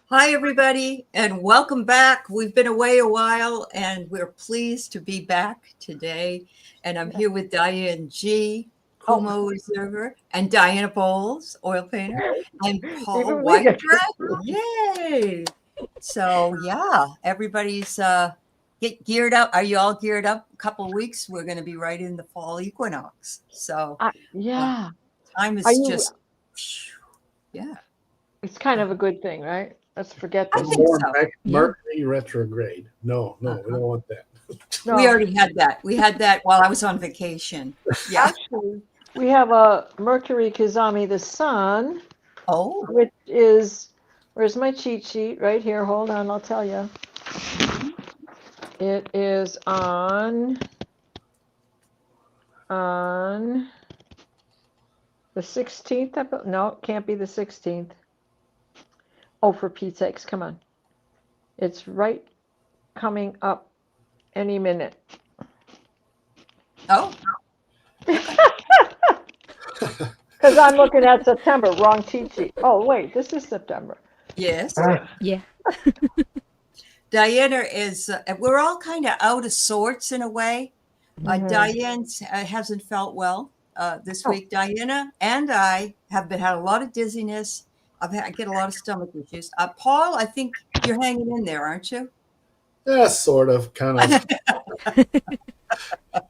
Hi, everybody, and welcome back. We've been away a while, and we're pleased to be back today. And I'm here with Diane G., Oh, Kumo Observer, and Diana Bowles, oil painter, and Paul even we get Whitebread. Yay! So, yeah, everybody's get geared up. Are you all geared up? A couple of weeks, we're going to be right in the fall equinox. So, uh, yeah. time Are is you? just, yeah, It's kind of a good thing, right? Let's forget I No this. think more so. Yeah. Mercury retrograde. No, we Uh-huh. don't want that. We No, already had that. We had that while I was on vacation. Yeah. actually, we have a Mercury Kizami the Sun, Oh. which is where's my cheat sheet? Right here. Hold on, I'll tell you. It is on the 16th. No, it can't be the 16th. Oh, for Pete's sakes, come on! It's right coming up any minute. Oh. Because I'm looking at September, wrong cheat sheet. Oh, wait, this is September. Yes. Yeah. Diana is. We're all kind of out of sorts in a way. Mhm. Diane hasn't felt well this Oh. week. Diana and I have had a lot of dizziness. I get a lot of stomach issues. Paul, I think you're hanging in there, aren't you? Yeah, sort of, kind of.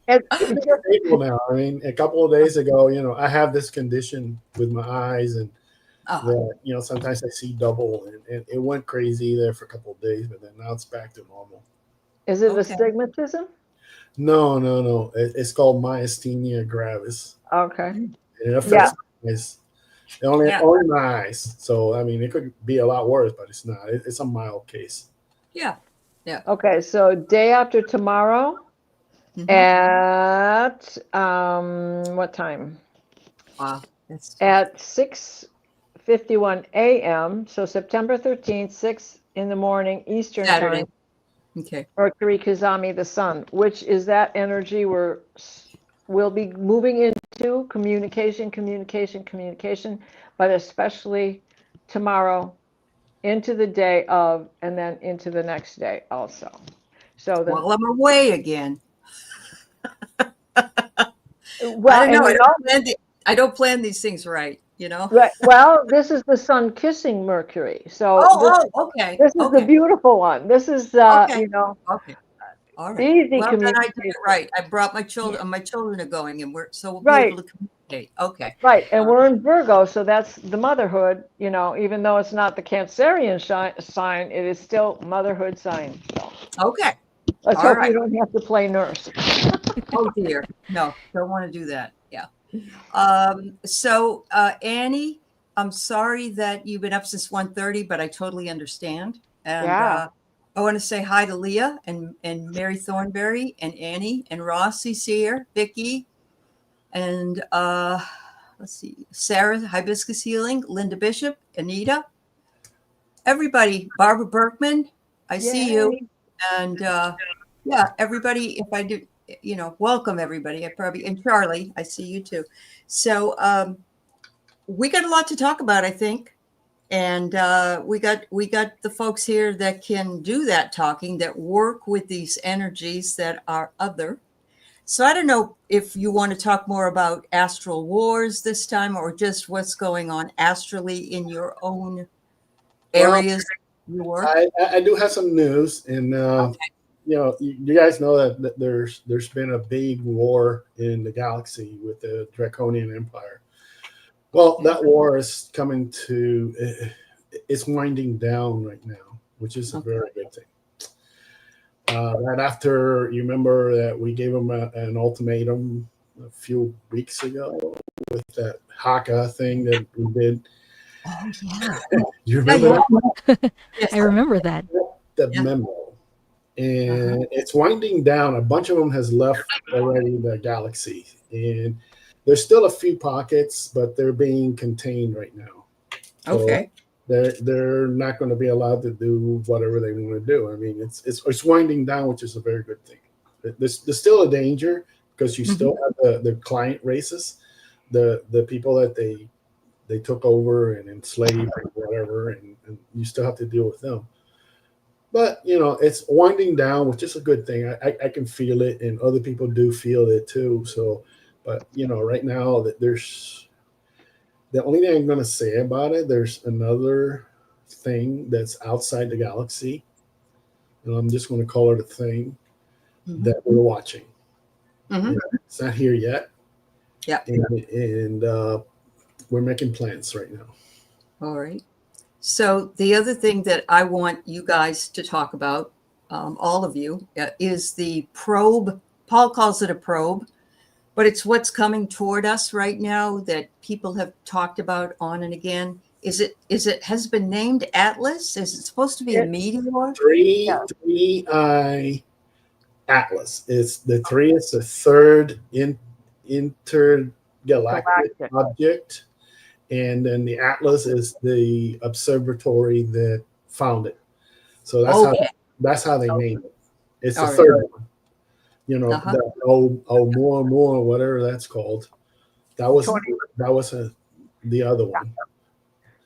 It's Stable now. I mean, a couple of days ago, I have this condition with my eyes, and that sometimes I see double, and it went crazy there for a couple of days, but then now it's back to normal. Is it Okay. astigmatism? No. It's called myasthenia gravis, Okay. and it affects Yeah. my eyes. Only Yeah. my eyes. So I mean, it could be a lot worse, but it's not. It's a mild case. Yeah. Okay, so day after tomorrow Mhm. at what time? Wow. That's At 6:51 a.m. So September 13th, 6 in the morning Eastern Saturday. time. Okay. Mercury Kizami the Sun, which is that energy we'll be moving into communication, but especially tomorrow into the day of, and then into the next day also. So the Well, I'm away again. well, I don't and know. you know, I don't plan these things right. right, well, this is the Sun kissing Mercury. So Okay. this is the Okay. beautiful one. This is Okay. you know, Okay. All right. easy Well, then I did communication. it right. I brought my Yeah. children. My children are going, and we'll be Right. able to communicate. Okay. Right, and we're in Virgo, so that's the motherhood, even though it's not the Cancerian sign, it is still motherhood sign. So Okay. let's All hope we right. don't have to play nurse. Oh dear. No, don't want to do that. Yeah. So Annie, I'm sorry that you've been up since 1:30, but I totally understand. And Yeah. I want to say hi to Leah and Mary Thornberry and Annie and Rossi's here, Vicky, and let's see, Sarah Hibiscus Healing, Linda Bishop, Anita, everybody, Barbara Berkman, I see you, Yay. and yeah, everybody. If I do, welcome everybody. And Charlie, I see you too. So we got a lot to talk about, I think, and we got the folks here that can do that talking, that work with these energies that are other. So I don't know if you want to talk more about astral wars this time, or just what's going on astrally in your own Well, areas you work. I do have some news, and Okay. you guys know that there's been a big war in the galaxy with the Draconian Empire. Well, Yeah. that war is coming to it's winding down right now, which is a Okay. very good thing. Right after, you remember that we gave them an ultimatum a few weeks ago with that Haka thing that we did. Oh yeah. You Yeah, remember yeah. Yes. I remember that. the Yeah. memo? And it's winding down. A bunch of them has left already the galaxy, and there's still a few pockets, but they're being contained right now. So Okay. they're not going to be allowed to do whatever they want to do. I mean, it's winding down, which is a very good thing. There's still a danger because you still have the client races, the people that they they took over and enslaved or whatever, and you still have to deal with them. But it's winding down, which is a good thing. I can feel it, and other people do feel it too. So, but right now that there's the only thing I'm going to say about it. There's another thing that's outside the galaxy, and I'm just going to call it a thing that we're watching. It's not here yet. Yeah, and we're making plans right now. All right. So the other thing that I want you guys to talk about, all of you, is the probe. Paul calls it a probe, but it's what's coming toward us right now that people have talked about on and again. Has it been named Atlas? Is it supposed to be a meteor? Three-eye Atlas. It's the three. It's the third intergalactic object. And then the Atlas is the observatory that found it. So that's how they named it. It's the third one. The more, whatever that's called. That was the other one.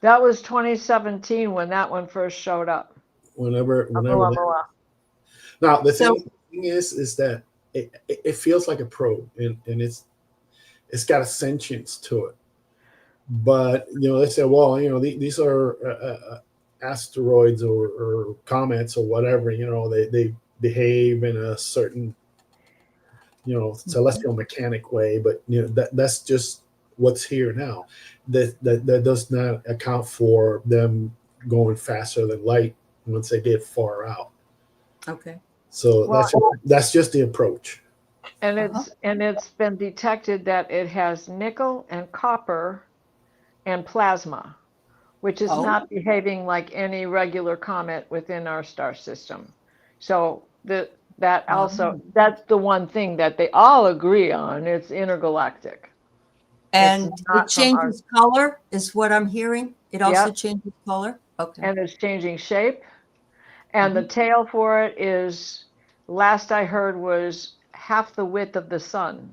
That was 2017 when that one first showed up. Whenever. Now the thing is that it feels like a probe, and it's got a sentience to it. But they say, well, these are asteroids or comets or whatever. They behave in a certain celestial mechanic way. But that's just what's here now. That does not account for them going faster than light once they get far out. Okay. So that's just the approach. And it's been detected that it has nickel and copper and plasma, which is not behaving like any regular comet within our star system. So that's the one thing that they all agree on. It's intergalactic. And it changes color, is what I'm hearing. It also changes color. Okay. And it's changing shape. And the tail for it is, last I heard, was half the width of the sun,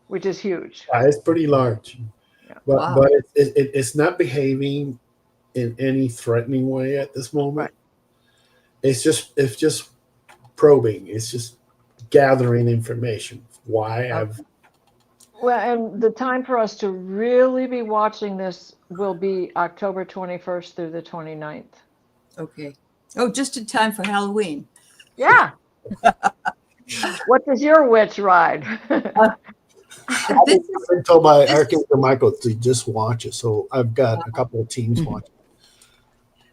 which is huge. It's pretty large. But it's not behaving in any threatening way at this moment. Right. It's just probing. It's just gathering information. Well, and the time for us to really be watching this will be October 21st through the 29th. Okay. Oh, just in time for Halloween. Yeah. What does your witch ride? I've been told by Archangel Michael to just watch it, so I've got a couple of teams watching.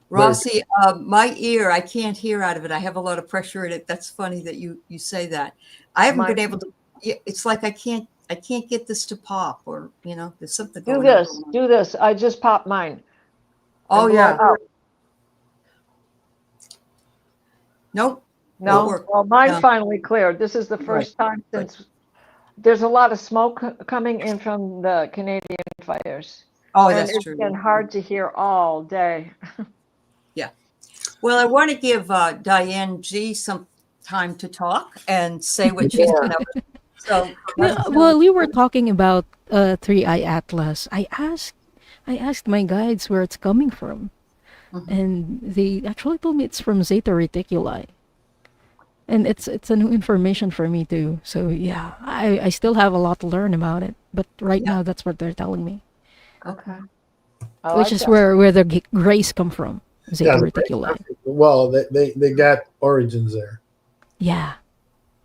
Rossi, my ear, I can't hear out of it. I have a lot of pressure in it. That's funny that you say that. I haven't been able to. It's like I can't get this to pop, or there's something. Do this. I just popped mine. Oh yeah. Nope. No. Well, mine finally cleared. This is the first time since. There's a lot of smoke coming in from the Canadian fires. Oh, that's true. It's been hard to hear all day. Yeah. Well, I want to give Diane G some time to talk and say what she's been up to. So, well, we were talking about Three-Eye Atlas. I asked my guides where it's coming from, and they actually told me it's from Zeta Reticuli. And it's a new information for me too. So yeah, I still have a lot to learn about it. But right now, that's what they're telling me. Okay. Which is where the grays come from. Zeta Reticuli. Well, they got origins there. Yeah.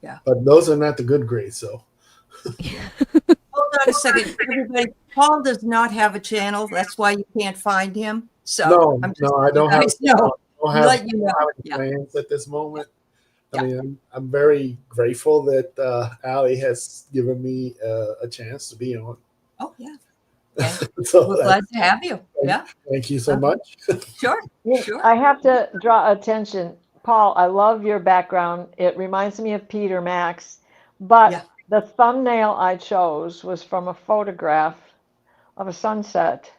Yeah. But those are not the good grays, so. Hold on a second, everybody. Paul does not have a channel. That's why you can't find him. So I don't have Yeah. plans at this moment. I mean, I'm very grateful that Aley has given me a chance to be on. Oh, yeah. So we're glad to have you. Yeah. Thank you so much. Sure. I have to draw attention. Paul, I love your background. It reminds me of Peter Max. But the thumbnail I chose was from a photograph of a sunset.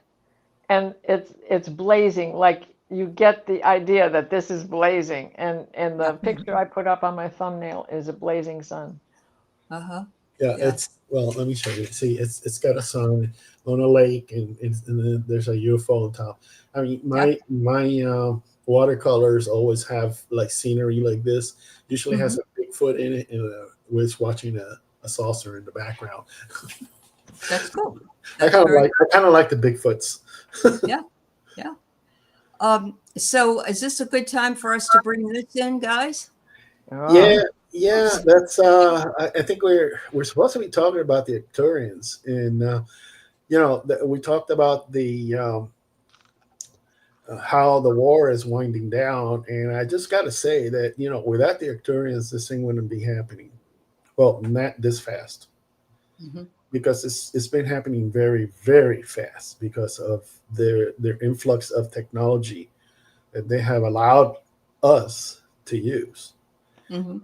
And it's blazing, like you get the idea that this is blazing, and the picture I put up on my thumbnail is a blazing sun. Yeah, Yeah. it's well. Let me show you. See, it's got a sun on a lake, and then there's a UFO on top. I mean, my watercolors always have like scenery like this. Usually has a Bigfoot in it, and was watching a saucer in the background. That's cool. I That's kind of very like I kind of like the Bigfoots. yeah. So is this a good time for us to bring this in, guys? Yeah, Oh, yeah. That's I think we're supposed to be talking about the Arcturians, and we talked about the how the war is winding down, and I just got to say that without the Arcturians, this thing wouldn't be happening. Well, not this fast, Mhm. because it's been happening very, very fast because of their influx of technology that they have allowed us to use. Mhm.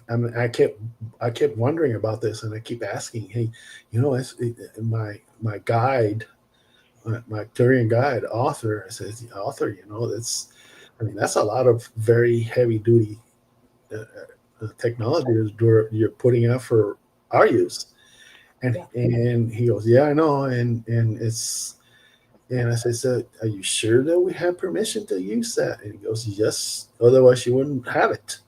And I kept wondering about this, and I keep asking, hey, my guide, my Arcturian guide author says, author, that's a lot of very heavy duty technology you're putting out for our use. And he goes, yeah, I know, and it's and I said, so are you sure that we have permission to use that? And he goes, yes, otherwise you wouldn't have it.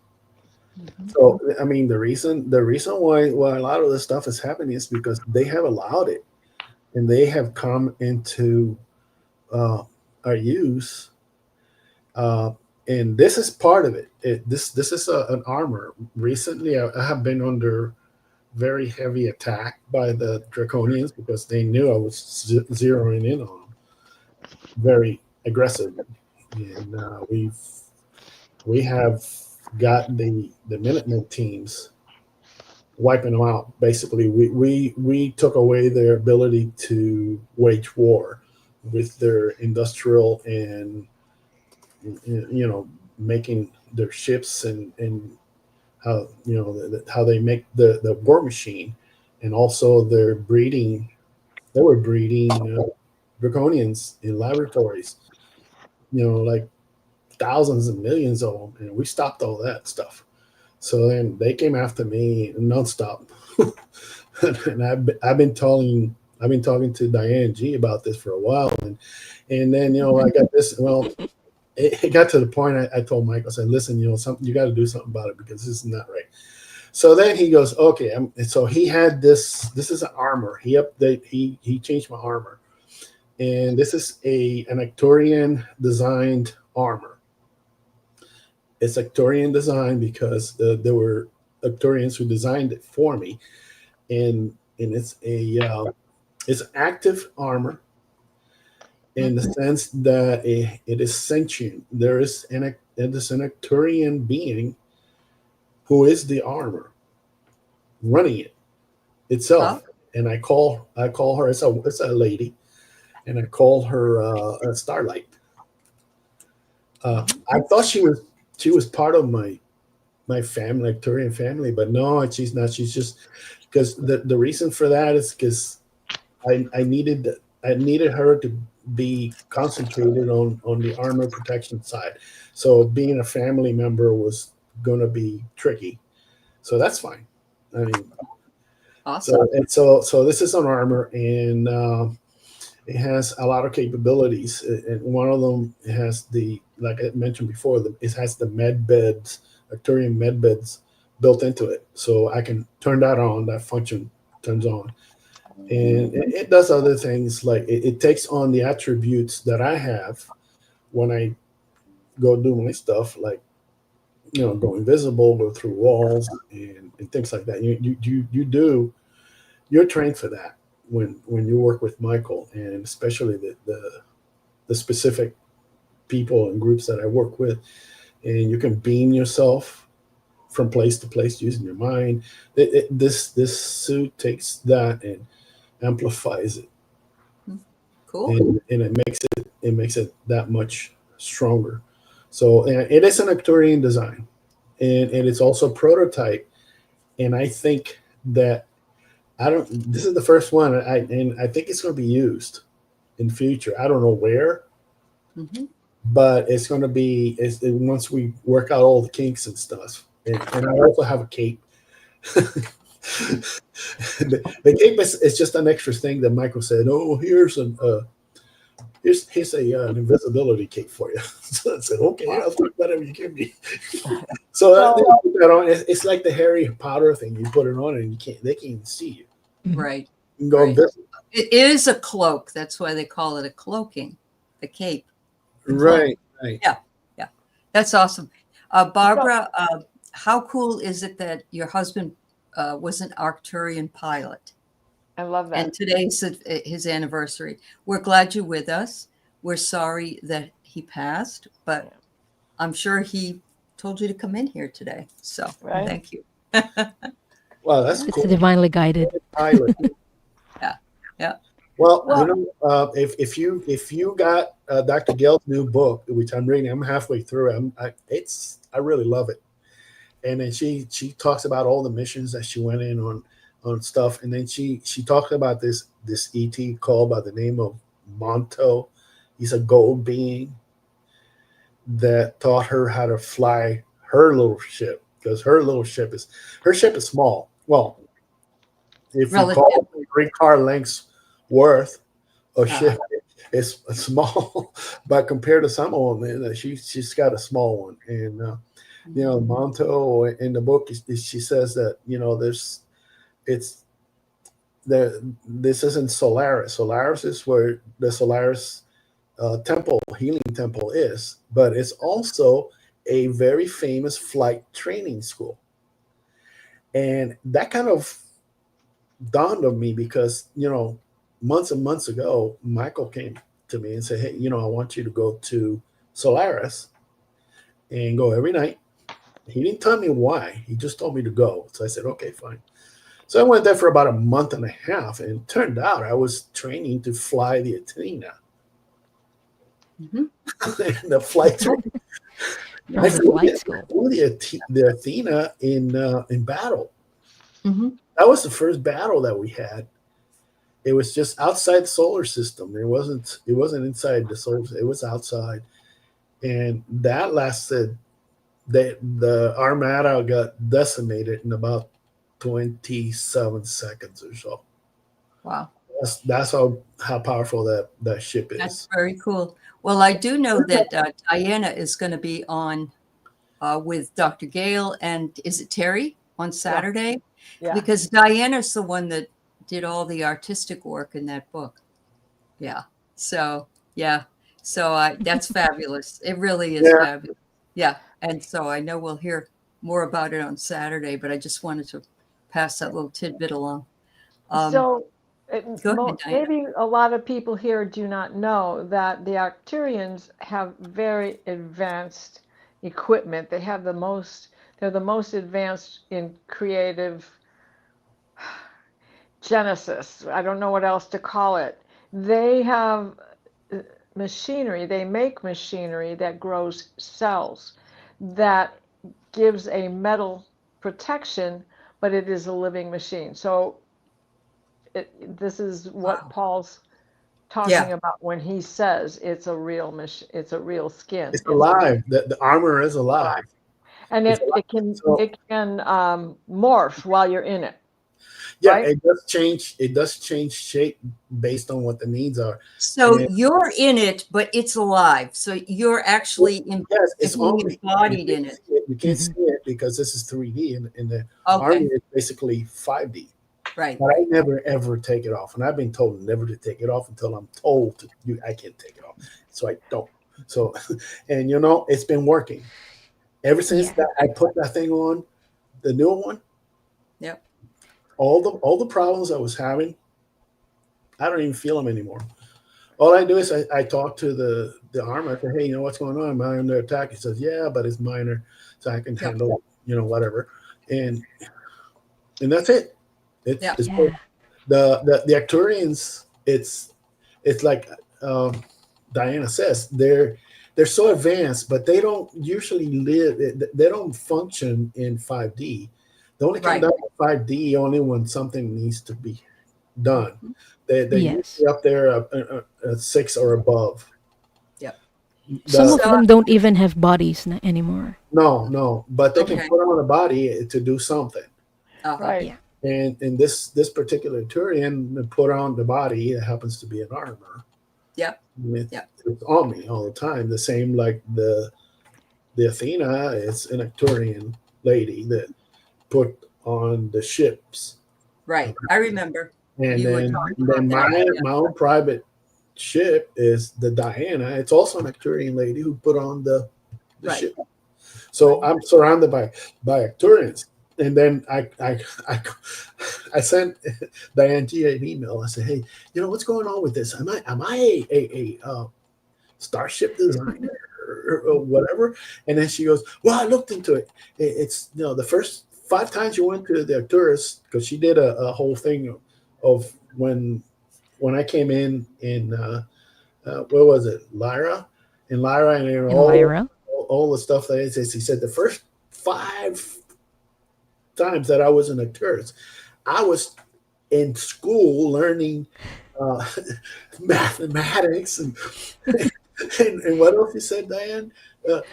So I mean, the reason why a lot of this stuff is happening is because they have allowed it, and they have come into our use, uh, and this is part of it. This is an armor. Recently, I have been under very heavy attack by the Draconians because they knew I was zeroing in on them very aggressively, and we have got the Minutemen teams wiping them out. Basically, we took away their ability to wage war with their industrial and making their ships, and how how they make the war machine, and also their breeding. They were breeding draconians in laboratories, like thousands and millions of them, and we stopped all that stuff. So then they came after me nonstop. And I've been talking to Diane G about this for a while, and then I got this. Well, it got to the point I told Mike, I said, listen, something, you got to do something about it because this is not right. So then he goes, okay. And so he had this. This is an armor. He changed my armor, and this is an Arcturian designed armor. It's Arcturian design because there were Arcturians who designed it for me, and it's active armor in the sense that it is sentient. It is an Arcturian being who is the armor running it Huh? itself. And I call her, it's a lady, and I call her a Starlight. I thought she was part of my family, Arcturian family, but no, she's not. She's just because the reason for that is because I needed her to be concentrated on the armor protection side. So being a family member was going to be tricky. So that's fine. I mean, Awesome. so this is an armor, and it has a lot of capabilities. And one of them has like I mentioned before, it has the med beds, Arcturian med beds built into it. So I can turn that on. That function turns on, and it does other things, like it takes on the attributes that I have when I go do my stuff, like go invisible, go through walls, and things like that. You're trained for that when you work with Michael, and especially the specific people and groups that I work with, and you can beam yourself from place to place using your mind. This suit takes that and amplifies it, Cool. and it makes it that much stronger. So, and it is an Arcturian design, and it's also prototype. And I think that I don't. This is the first one, and I think it's going to be used in future. I don't know where, Mhm. but it's going to be once we work out all the kinks and stuff. And I also have a cape. The cape is just an extra thing that Michael said. Oh, here's an invisibility cape for you. So I said, okay, I'll take whatever you give me. So I put that on. It's like the Harry Potter thing. You put it on and they can't even see you. Right. You can go invisible. It is a cloak. That's why they call it a cloaking, the cape. Right. Yeah. That's awesome. Barbara, how cool is it that your husband was an Arcturian pilot? I love that. And today's his anniversary. We're glad you're with us. We're sorry that he passed, but I'm sure he told you to come in here today. So thank you. Wow, that's cool. It's divinely guided. Pilot. Yeah. Well, if you got Dr. Gale's new book, which I'm reading, I'm halfway through. I really love it. And then she talks about all the missions that she went in on stuff, and then she talks about this ET called by the name of Monto. He's a gold being that taught her how to fly her little ship, because her ship is small. Well, if you call it 3 car lengths worth of ship, it's small, but compared to some of them, she's got a small one. And Monto in the book, she says that this isn't Solaris. Solaris is where the Solaris temple, healing temple, is, but it's also a very famous flight training school. And that kind of dawned on me because months and months ago, Michael came to me and said, hey, I want you to go to Solaris and go every night. He didn't tell me why. He just told me to go. So I said, okay, fine. So I went there for about a month and a half, and it turned out I was training to fly the Athena. The flight training. I flew the Athena in battle. That was the first battle that we had. It was just outside the solar system. It wasn't inside the solar system. It was outside. And that lasted, the Armada got decimated in about 27 seconds or so. Wow. That's how powerful that ship is. That's very cool. Well, I do know that Diana is going to be on with Dr. Gale and is it Terry on Saturday? Yeah. Because Diana's the one that did all the artistic work in that book. Yeah. So, that's fabulous. It really is fabulous. Yeah. And so I know we'll hear more about it on Saturday, but I just wanted to pass that little tidbit along. Maybe a lot of people here do not know that the Arcturians have very advanced equipment. They have they're the most advanced in creative genesis. I don't know what else to call it. They have machinery. They make machinery that grows cells that gives a metal protection, but it is a living machine. So this is what Paul's talking about when he says it's a real it's a real skin. It's alive. The armor is alive, and it can morph while you're in it. Yeah, right? It does change shape based on what the needs are. So you're in it, but it's alive. So you're actually it's embodied in it. You can't see it because this is 3D, and the army is basically 5D. Right. But I never ever take it off, and I've been told never to take it off until I'm told to. I can't take it off, so I don't. So, and it's been working ever since that I put that thing on, the new one. Yep. All the problems I was having, I don't even feel them anymore. All I do is I talk to the armor. I say, hey, what's going on? Am I under attack? He says, yeah, but it's minor, so I can handle whatever. And that's it. It's the Arcturians. It's like Diana says, they're so advanced, but they don't usually they don't function in 5D. They only come down to 5D only when something needs to be done. They're usually up there at 6 or above. Yep. Some of them don't even have bodies anymore. No, but they can put on a body to do something. Right. And this particular Turian put on the body. It happens to be an armor. Yep. It's on me all the time. The same like the Athena is an Arcturian lady that put on the ships. Right. I remember. And You were then, talking about my that, yeah. my own private ship is the Diana. It's also an Arcturian lady who put on the Right. ship. So I'm surrounded by Arcturians. And then I sent Diane an email. I said, hey, what's going on with this? Am I a starship designer or whatever? And then she goes, well, I looked into it. It's the first 5 times you went to the Arcturus, because she did a whole thing of when I came in where was it, Lyra, and Lyra. all the stuff that it says. He said the first 5 times that I was in Arcturus, I was in school learning mathematics and what else you said, Diane?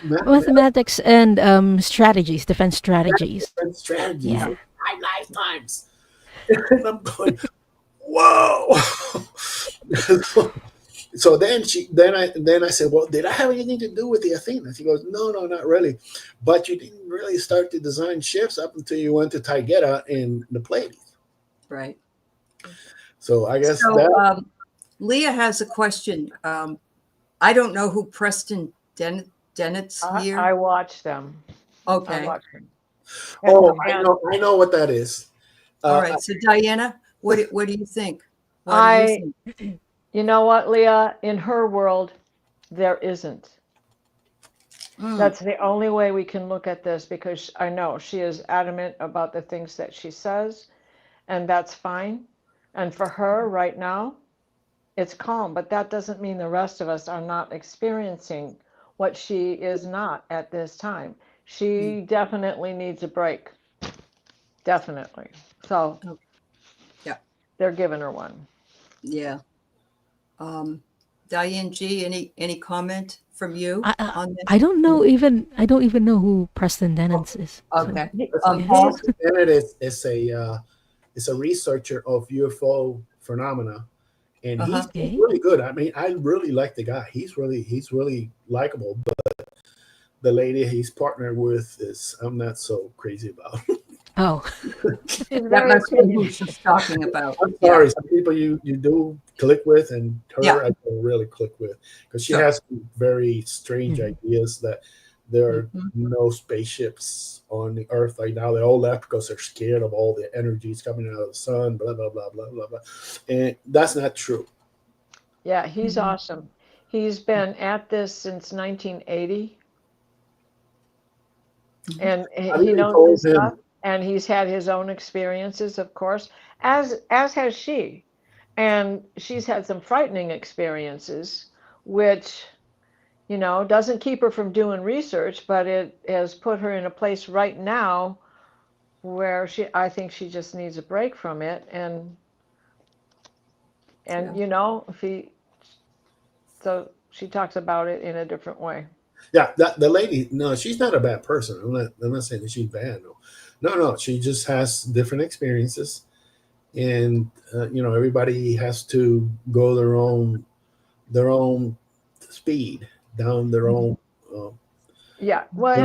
Mathematics and strategies, defense strategies. And strategies. Yeah. 5 lifetimes. And I'm going, whoa. So then I said, well, did I have anything to do with the Athena? She goes, no, not really. But you didn't really start to design ships up until you went to Taygeta in the Pleiades. Right. So I guess Leah has a question. I don't know who Preston Dennett's here. I watch them. Okay. I watch them. Oh, I know what that is. All right. So Diana, what do you think? You know what, Leah? In her world, there isn't. That's the only way we can look at this, because I know she is adamant about the things that she says, and that's fine. And for her right now, it's calm, but that doesn't mean the rest of us are not experiencing what she is not at this time. She definitely needs a break. Definitely. So yeah, they're giving her one. Yeah. Diane G, any comment from you on this? I don't even know who Preston Dennett is. Okay. Preston Dennett is a researcher of UFO phenomena, and he's really good. I mean, I really like the guy. He's really likable. But the lady he's partnered with is I'm not so crazy about. Oh, that must be who she's talking about. I'm sorry, some people you do click with, and her I don't really click with, because she has very strange ideas that there are no spaceships on the Earth right now. They all left because they're scared of all the energies coming out of the sun, blah, blah, blah, blah, blah, blah. And that's not true. Yeah, he's awesome. He's been at this since 1980. And he knows his stuff. And he's had his own experiences, of course, as has she. And she's had some frightening experiences, which, doesn't keep her from doing research, but it has put her in a place right now where I think she just needs a break from it. And so she talks about it in a different way. Yeah, the lady, no, she's not a bad person. I'm not saying that she's bad. No, she just has different experiences, and everybody has to go their own speed, down their own. Yeah, well,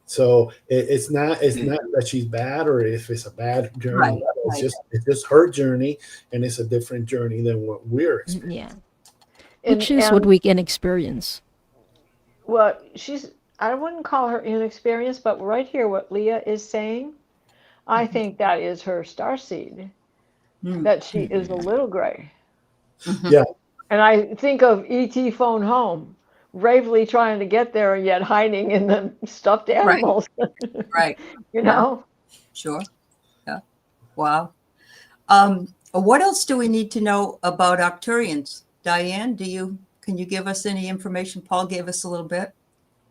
so it's not that she's bad, or if it's a bad journey. Right. It's just her journey, and it's a different journey than what we're experiencing. Yeah, which is what we can experience. Well, I wouldn't call her inexperienced, but right here, what Leah is saying, I think that is her starseed, that she is a little gray. Yeah. And I think of E.T. Phone Home, bravely trying to get there and yet hiding in the stuffed animals. Right. Sure. Yeah. Wow. What else do we need to know about Arcturians? Diane, can you give us any information? Paul gave us a little bit.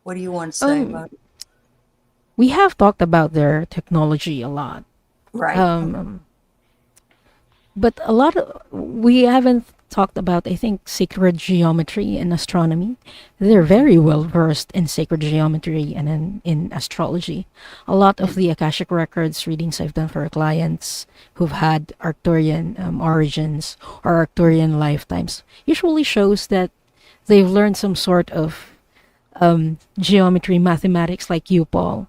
What do you want to say about it? We have talked about their technology a lot. Right. But we haven't talked about, I think, sacred geometry and astronomy. They're very well versed in sacred geometry and in astrology. A lot of the Akashic records readings I've done for clients who've had Arcturian origins or Arcturian lifetimes usually shows that they've learned some sort of geometry, mathematics, like you, Paul,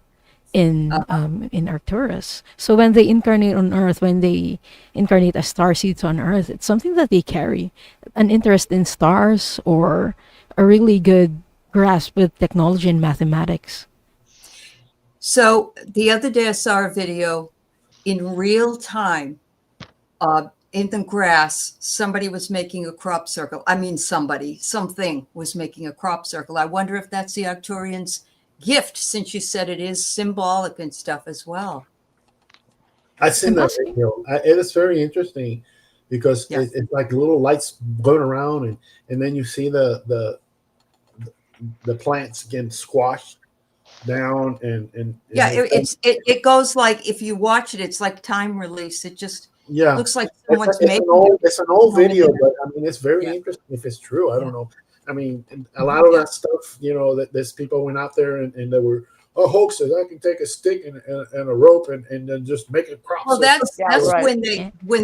in Arcturus. So when they incarnate on Earth, when they incarnate as star seeds on Earth, it's something that they carry an interest in stars or a really good grasp with technology and mathematics. So the other day I saw a video in real time. In the grass, somebody was making a crop circle. I mean, something was making a crop circle. I wonder if that's the Arcturians' gift, since you said it is symbolic and stuff as well. I've seen that video. It is very interesting because it's like little lights going around, and then you see the plants getting squashed down, and yeah, it goes like, if you watch it, it's like time release. It just looks like someone's making it. It's an old video, but I mean, it's very interesting if it's true. I don't know. I mean, a lot of that stuff, that there's people went out there and they were hoaxes. I can take a stick and a rope and then just make it crop. Well, that's when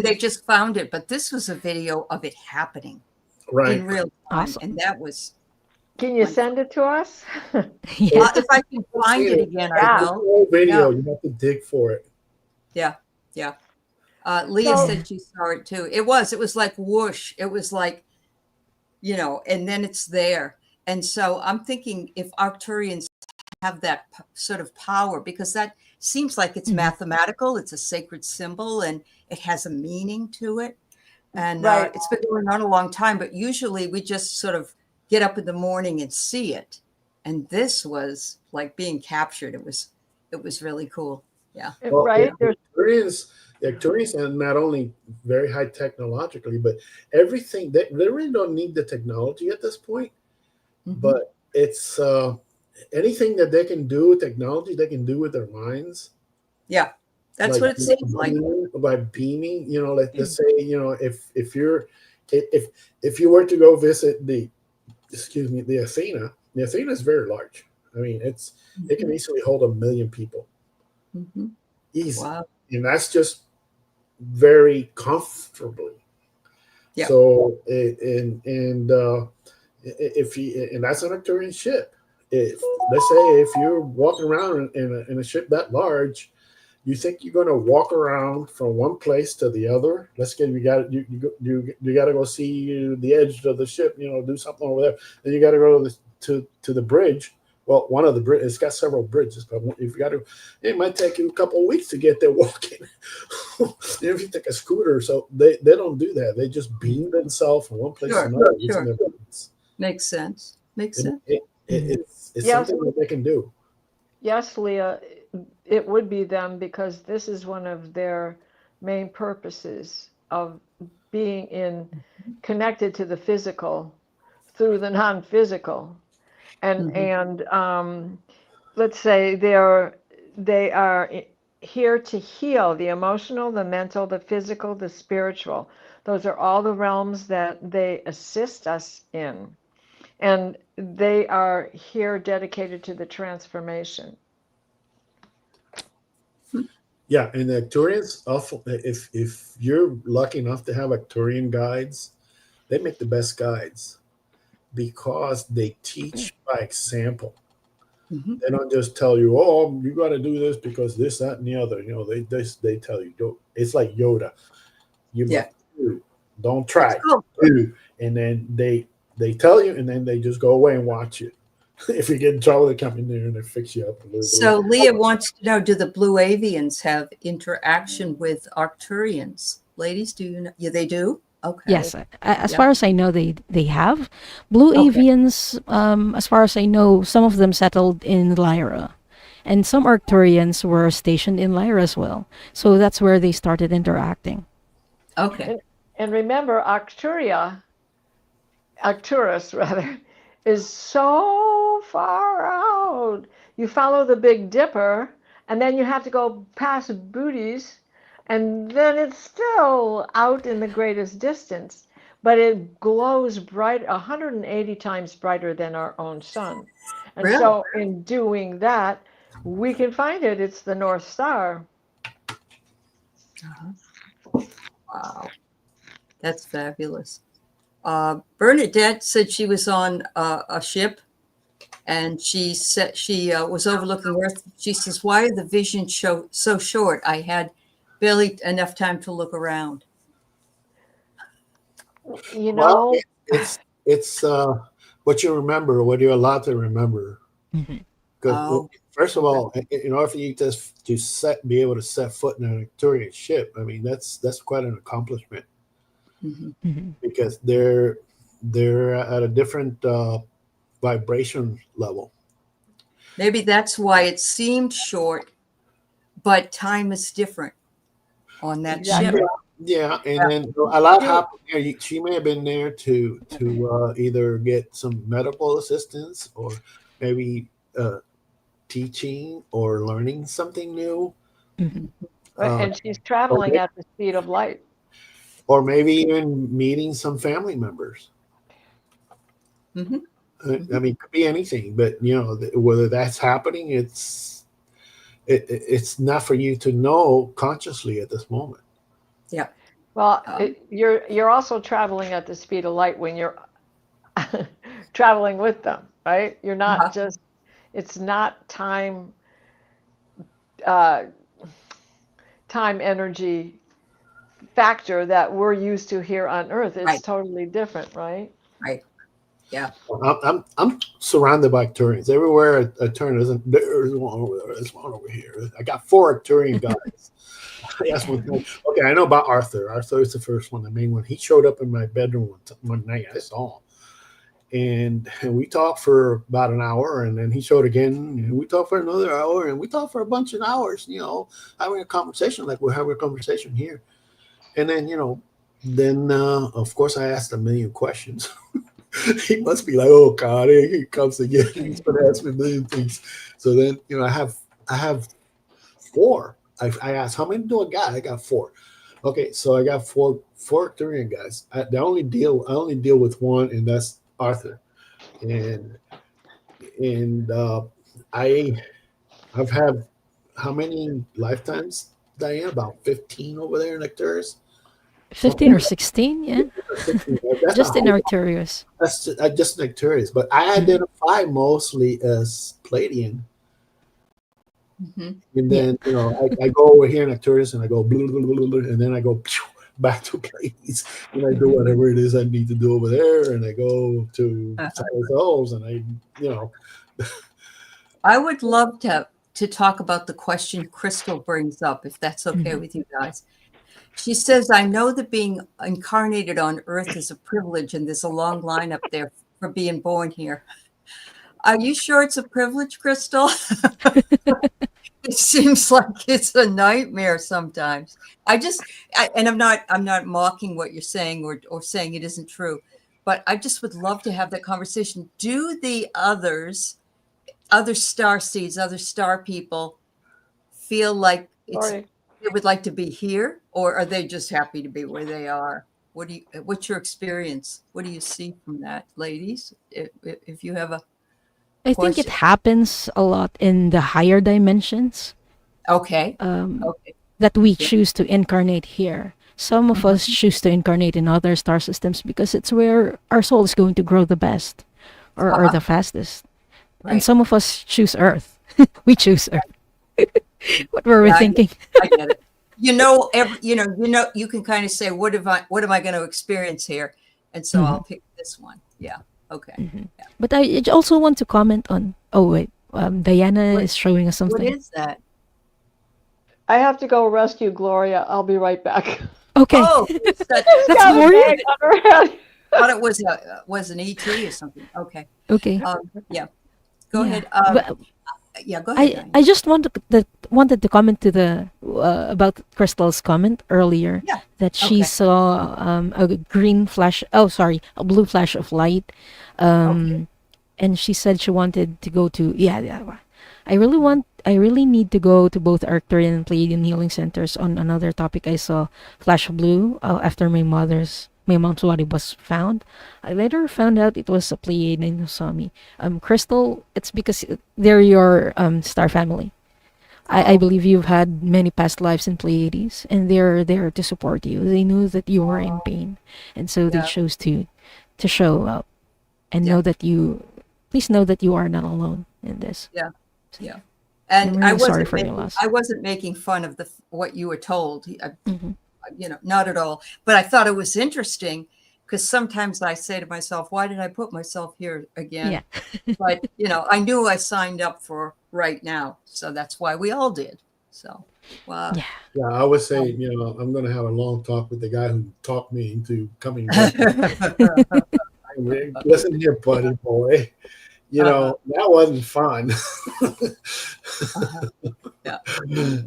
they just found it, but this was a video of it happening in real time, awesome. And that was. Can you send it to us? If I can find it again, I will. Old video, you have to dig for it. Yeah. Leah said she saw it too. It was like whoosh. It was like, and then it's there. And so I'm thinking if Arcturians have that sort of power, because that seems like it's mathematical, it's a sacred symbol, and it has a meaning to it. And it's been going on a long time, but usually we just sort of get up in the morning and see it. And this was like being captured. It was really cool. Yeah. Well, the Arcturians are not only very high technologically, but everything they really don't need the technology at this point. But it's anything that they can do with technology, they can do with their minds. Yeah, that's what it seems like. By beaming, let's say, if you were to go visit the Athena, the Athena is very large. I mean, it can easily hold 1 million people. Easy. Wow. And that's just very comfortably. Yeah. So if that's an Arcturian ship. Let's say if you're walking around in a ship that large, you think you're going to walk around from one place to the other. Let's get you got to go see the edge of the ship. Do something over there. Then you got to go to the bridge. Well, one of the bridges, it's got several bridges, but if you got to, it might take you a couple of weeks to get there walking. If you take a scooter, so they don't do that. They just beam themselves from one place to another. Sure. Makes sense. It's something that they can do. Yes, Leah, it would be them, because this is one of their main purposes of being connected to the physical through the non-physical. And let's say they are here to heal the emotional, the mental, the physical, the spiritual. Those are all the realms that they assist us in. And they are here dedicated to the transformation. Yeah, and the Arcturians, if you're lucky enough to have Arcturian guides, they make the best guides because they teach by example. They don't just tell you, "Oh, you got to do this because this, that, and the other." They tell you, "Don't." It's like Yoda. You must do. Don't try. Do. And then they tell you, and then they just go away and watch it. If you get in trouble, they come in there and they fix you up a little bit. So Leah wants to know, do the Blue Avians have interaction with Arcturians? Ladies, do you know? Yeah, they do? Okay. Yes. As far as I know, they have. Blue Avians, as far as I know, some of them settled in Lyra. And some Arcturians were stationed in Lyra as well. So that's where they started interacting. Okay. And remember, Arcturus is so far out. You follow the Big Dipper, and then you have to go past Booties, and then it's still out in the greatest distance. but it glows bright 180 times brighter than our own sun. And Really? so in doing that, we can find it. It's the North Star. Wow, that's fabulous. Bernadette said she was on a ship, and she said she was overlooking Earth. She says, "Why are the visions so short? I had barely enough time to look around." You Well, know, it's what you remember, what you're allowed to remember. Mhm. Because Oh, first of all, in order for you to be able to set foot in an Arcturian ship, I mean that's quite an accomplishment mhm. Mhm. because they're at a different vibration level. Maybe that's why it seemed short, but time is different on that ship. exactly. Yeah, Yeah. and then a lot You- happened there. She may have been there to either get some medical assistance or maybe teaching or learning something new, Mhm. uh, And she's or, traveling at the speed of light. or maybe even meeting some family members. Mhm. I mean, it could be anything, but you know, whether that's happening, it's not for you to know consciously at this moment. Yeah. Well, Um, you're also traveling at the speed of light when you're traveling with them, right? You're not uh-huh. just, it's not time, uh, time energy factor that we're used to here on Earth. It's Right. totally different, right? Right. Yeah. I'm surrounded by Arcturians everywhere. I turn, there's one over there. There's one over here. I got 4 Arcturian guys. That's one thing. Okay, I know about Arthur. Arthur is the first one, the main one. He showed up in my bedroom one night. I saw him, and we talked for about an hour, and then he showed again, and we talked for another hour, and we talked for a bunch of hours. You know, having a conversation like we're having a conversation here, and then then of course I asked a million questions. He must be like, oh God, here he comes again. He's gonna ask me a million things. So then, I have 4. I asked, how many do I got? I got 4. Okay, so I got four Arcturian guys. I only deal with one, and that's Arthur. And I I've had how many lifetimes, Diane? About 15 over there in Arcturus. 15 or 16, yeah. 16. That's a Just in whole Arcturus. That's just Nectarius, but I Mhm. identify mostly as Palladian. Mhm. And Yeah. then, I go over here in Nectarius and I go, blah, blah, blah, blah, and then I go back to Pleiades and I do Mhm. whatever it is I need to do over there. And I go to Uh, South and I would love to talk about the question Crystal brings up, if that's okay Mhm. with you guys. She says, "I know that being incarnated on Earth is a privilege, and there's a long line up there for being born here." Are you sure it's a privilege, Crystal? It seems like it's a nightmare sometimes. And I'm not mocking what you're saying or saying it isn't true, but I just would love to have that conversation. Do the other star seeds, other star people feel like Sorry. they would like to be here, or are they just happy to be where they are? What's your experience? What do you see from that, ladies? If you have a I think it question. happens a lot in the higher dimensions Okay. um, Okay. that we Yeah. choose to incarnate here. Some of us choose to incarnate in other star systems because it's where our soul is going to grow the best or Uh-huh. the fastest. And Right. some of us choose Earth. We choose Earth. What were we Yeah, thinking? I get it. You can kind of say, what am I going to experience here? And so I'll Mhm. pick this one. Yeah. Okay. Mhm. Yeah. But I also want to comment on. Oh wait, Diana What is showing us what something. is that? I have to go rescue Gloria. I'll be right back. Okay, Oh, it's that. She's that's got a for you. bag on her head. Thought it was an ET or something. Okay. Okay, Yeah. Go yeah. ahead. But Yeah. Go ahead, Diane. I just wanted to comment to the about Crystal's comment earlier Yeah. that she Okay. saw a green flash. Oh, sorry, a blue flash of light. Okay. And she said she wanted to go to yeah. I really need to go to both Arcturian and Pleiadian healing centers on another topic. I saw flash of blue after my mother's my mom's body was found. I later found out it was a Pleiadian who saw me. Crystal, it's because they're your star family. I Oh, believe you've had many past lives in Pleiades, and they're there to support you. They knew that you were in pain, and so they yeah, chose to show up and yeah, know that you. Please know that you are not alone in this. yeah, yeah. I'm And really sorry for your loss. I wasn't making fun of what you were told. Hmm. Not at all. But I thought it was interesting because sometimes I say to myself, why did I put myself here Yeah, again? But, I knew I signed up for right now. So that's why we all did. So, wow. yeah, Yeah, I would say, Um, I'm going to have a long talk with the guy who talked me into coming back. Listen here, buddy boy. uh-huh, That wasn't fun. uh-huh, yeah,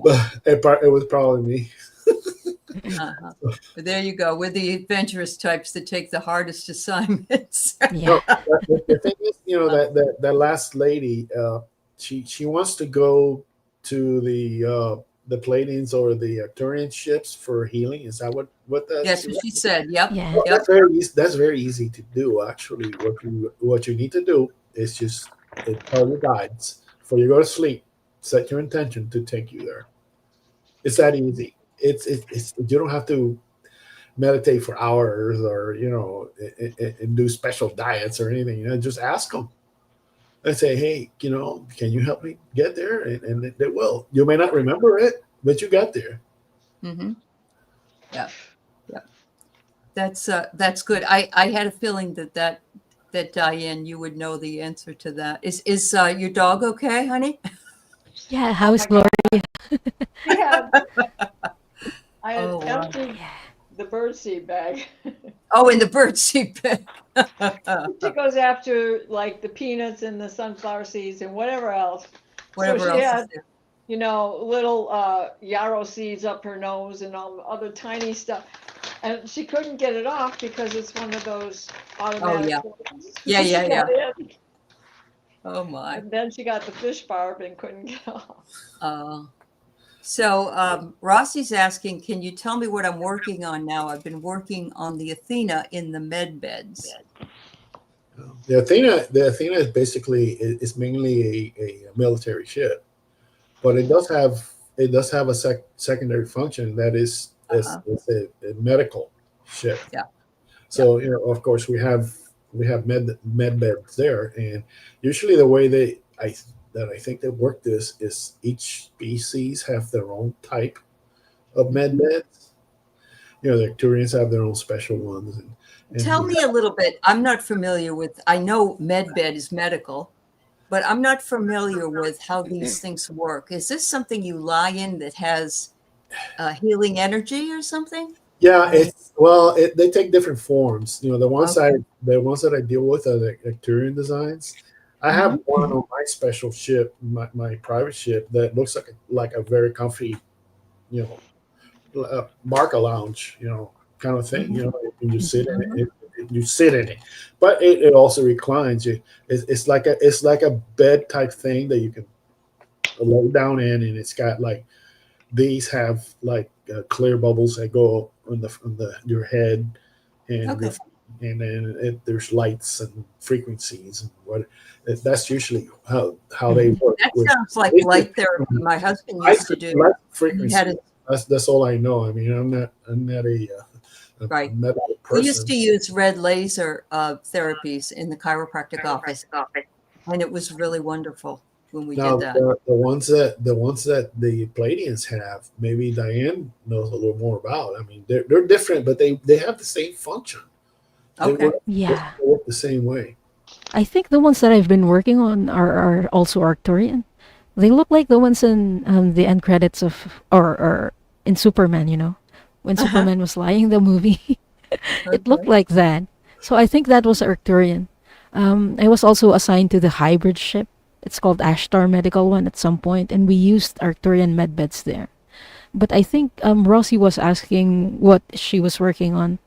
But it was probably me. uh-huh. But there you go. We're the adventurous types that take the hardest assignments. yeah. No, the thing is, that last lady, she wants to go to the Palladians or the Arcturian ships for healing. Is that what that? That's what she said. Yep. Yeah. Well, Yep. that's very easy to do. Actually, what you need to do is just tell your guides before you go to sleep. Set your intention to take you there. It's that easy. It's you don't have to meditate for hours or and do special diets or anything. Just ask them and say, hey, can you help me get there? And they will. You may not remember it, but you got there. Mm-hmm. Yeah. Yeah. That's good. I had a feeling that Diane, you would know the answer to that. Is your dog okay, honey? Yeah, Oh how's my Gloria? God. Yeah, I had Oh, wow. emptied Yeah. the birdseed bag. Oh, in the birdseed bed. She goes after like the peanuts and the sunflower seeds and whatever else. So Whatever she else is had, there. little yarrow seeds up her nose and all the other tiny stuff. And she couldn't get it off because it's one of those Oh, automatic yeah. ones. Yeah, She yeah, yeah. got in, Oh, my. and then she got the fish barb and couldn't get off. So Rossi's asking, can you tell me what I'm working on now? I've been working on the Athena in the med beds. The Athena is basically is mainly a military ship, but it does have a secondary function that is Uh-huh. a medical ship. Yeah. So of course, we have med beds there, and usually the way I think they work this is each species have their own type of med beds. The Arcturians have their own special ones, and Tell me a little bit. I'm not familiar with, I know med bed is medical, but I'm not familiar with how these things work. Is this something you lie in that has healing energy or something? yeah, they take different forms. The ones that I deal with are the Arcturian designs. I have one Mhm. on my special ship, my private ship, that looks like a very comfy, you Marca lounge, kind of thing. You sit in Mhm. it, you sit in it, but it also reclines you. It's like a bed type thing that you can lay down in, and it's got like these have like clear bubbles that go on your head, and Okay. there's lights and frequencies and that's usually how they work. That With sounds like basic light therapy my husband light, used to do. light He had frequency. a, That's all I know. I mean, I'm not a right. medical We used person. to use red laser therapies in the chiropractic office, and it was really wonderful when we did Now, that. the ones that the Palladians have, maybe Diane knows a little more about. I mean, they're different, but they have the same function. They Okay. work, Yeah. they work the same way. I think the ones that I've been working on are also Arcturian. They look like the ones in the end credits of or in Superman, when Uh-huh. Superman was lying in the movie. It looked Okay. like that. So I think that was Arcturian. I was also assigned to the hybrid ship. It's called Ashtar Medical One at some point, and we used Arcturian medbeds there. But I think Rossi was asking what she was working on.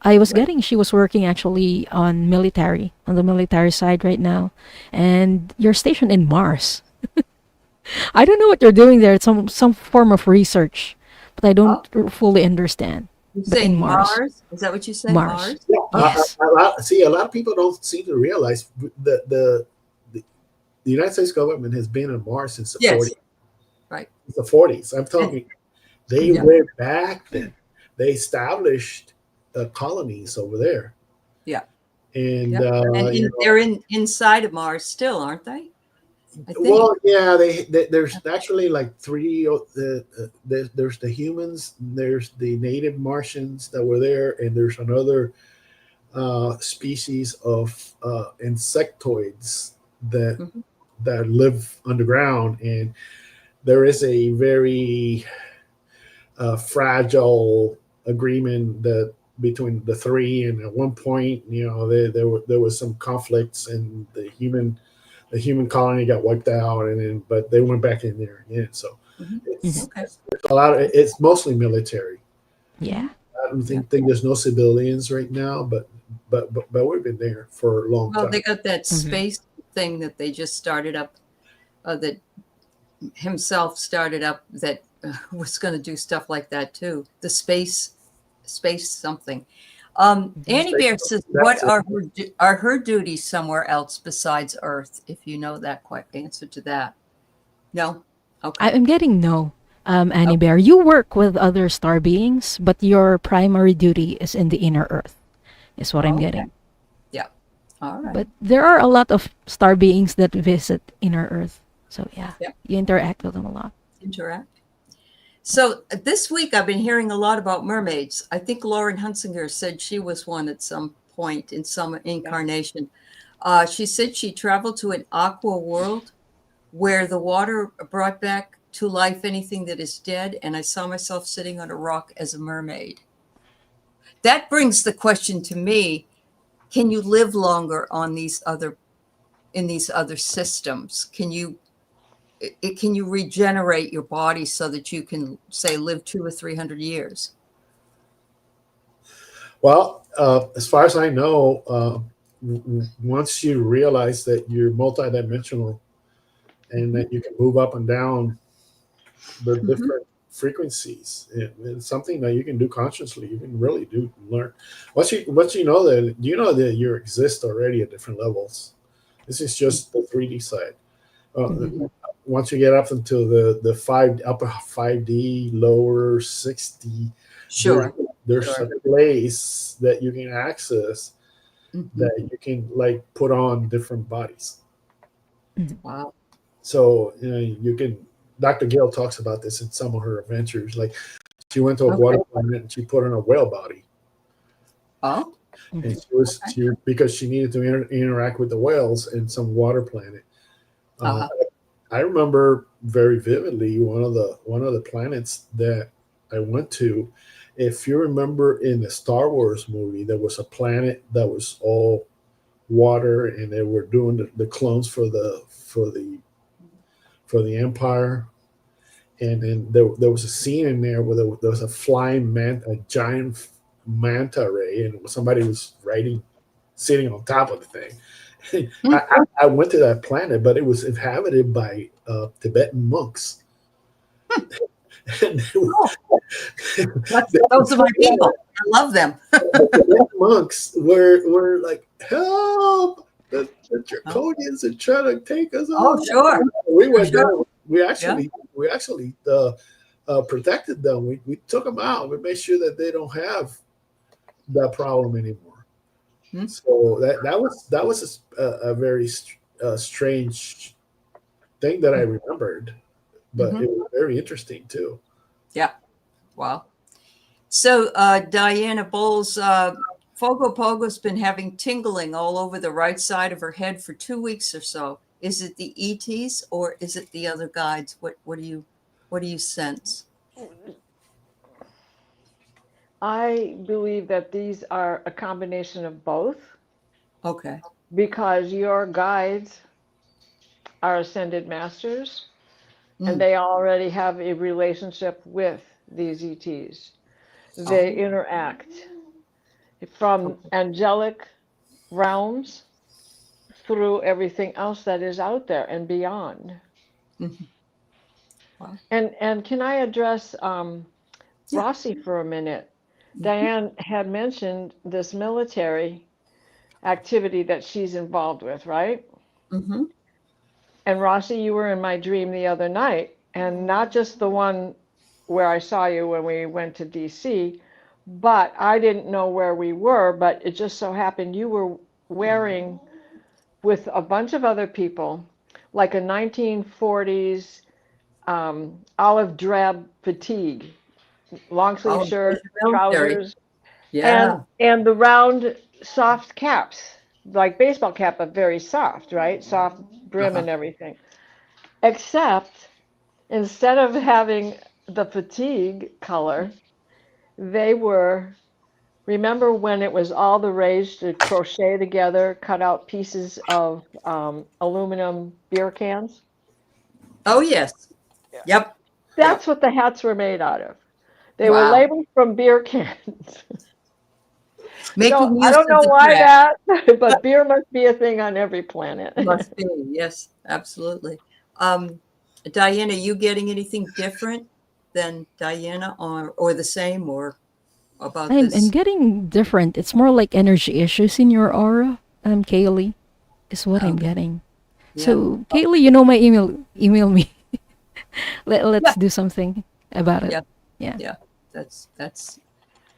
I was Right. getting she was working actually on the military side right now. And you're stationed in Mars. I don't know what you're doing there. It's some form of research, but I Oh, don't fully understand. You but say in Mars. Mars? Is that what you say? Mars. Yeah, Yes. a lot of people don't seem to realize the United States government has been on Mars since the Yes. 40s. Right. Since the 40s. I'm talking, they Yeah. went back then. They established colonies over there. Yeah. And, Yeah. And you know, they're inside of Mars still, aren't they? I think. well, yeah, there's actually like three. There's the humans, there's the native Martians that were there, and there's another species of insectoids that Mhm. that live underground, and there is a very fragile agreement that between the three, and at one point, you know, there was some conflicts, and the human colony got wiped out, and then but they went back in there again. So Mhm. it's, Okay. it's a lot of it's mostly military. Yeah. I don't think there's no civilians right now, but we've been there for a long Well, time. they got that Mhm. space thing that they just started up, that himself started up, that was going to do stuff like that too. The space something. Annie Bear says, "What That's are her duties somewhere else besides Earth?" If you know that answer to that, no. Okay. I'm getting no. Annie Okay. Bear, you work with other star beings, but your primary duty is in the inner Earth, is what I'm Okay. getting. Yeah. All right. But there are a lot of star beings that visit inner Earth. So yeah, Yeah. you interact with them a lot. Interact. So this week I've been hearing a lot about mermaids. I think Lauren Hunsinger said she was one at some point in some incarnation. She said she traveled to an aqua world where the water brought back to life anything that is dead, and I saw myself sitting on a rock as a mermaid. That brings the question to me: can you live longer on in these other systems? Can you regenerate your body so that you can, say, live 200 or 300 years? Well, as far as I know, once you realize that you're multidimensional and that you can move up and down the Mhm. different frequencies, it's something that you can do consciously. You can really do learn. Once you know that, you know that you exist already at different levels. This is just the 3D side. Mhm. Once you get up into the upper 5D, lower 6D, Sure. there's Sure. a place that you can access Mhm. that you can like put on different bodies. Wow. So you know you can. Dr. Gail talks about this in some of her adventures. Like she went to a Okay. water planet and she put on a whale body, Oh, and because she needed to interact with the whales in some water planet. uh-huh. I remember very vividly one of the planets that I went to. If you remember in the Star Wars movie, there was a planet that was all water, and they were doing the clones for the Empire. And then there was a scene in there where there was a flying a giant manta ray, and somebody was sitting on top of the thing. I went to that planet, but it was inhabited by Tibetan monks. And Those are my people. I love them. the Tibetan monks were like, help! The draconians are trying to take us Oh, out. sure. We went Sure. there. We actually protected them. We took them out. We made sure that they don't have that problem anymore. Hmm. So that was a very strange thing that I remembered, but Mhm. it was very interesting too. Yeah. Wow. So Diana Bowles, Fogo Pogo's been having tingling all over the right side of her head for 2 weeks or so. Is it the ETs or is it the other guides? What do you sense? I believe that these are a combination of both Okay. because your guides are ascended masters and Mm. they already have a relationship with these ETs. They interact from angelic realms through everything else that is out there and beyond. Mhm. Wow. And can I address Yeah. Rossi for a minute? Diane had mentioned this military activity that she's involved with, right? Mm-hmm. And Rossi, you were in my dream the other night, and not just the one where I saw you when we went to DC, but I didn't know where we were, but it just so happened you were wearing, with a bunch of other people, like a 1940s olive drab fatigue, long sleeve Oh, shirt, military. trousers, Yeah. and the round soft caps, like baseball cap, but very soft, right? Soft brim Uh-huh. and everything. Except instead of having the fatigue color, they were, remember when it was all the rage to crochet together, cut out pieces of aluminum beer cans? Oh, yes. Yeah. Yep. That's Yep. what the hats were made out of. They were Wow. labeled from beer cans. So Making I use don't of know the why trash. that, but beer must be a thing on every planet. Must be. Yes, absolutely. Um, Diane, are you getting anything different than Diana, or the same, or about I'm this? getting different. It's more like energy issues in your aura, Kaylee, is what I'm Okay. getting. Yeah. So, Kaylee, you know my email. Email me. Let's Yeah. do something about it. Yeah. Yeah. Yeah.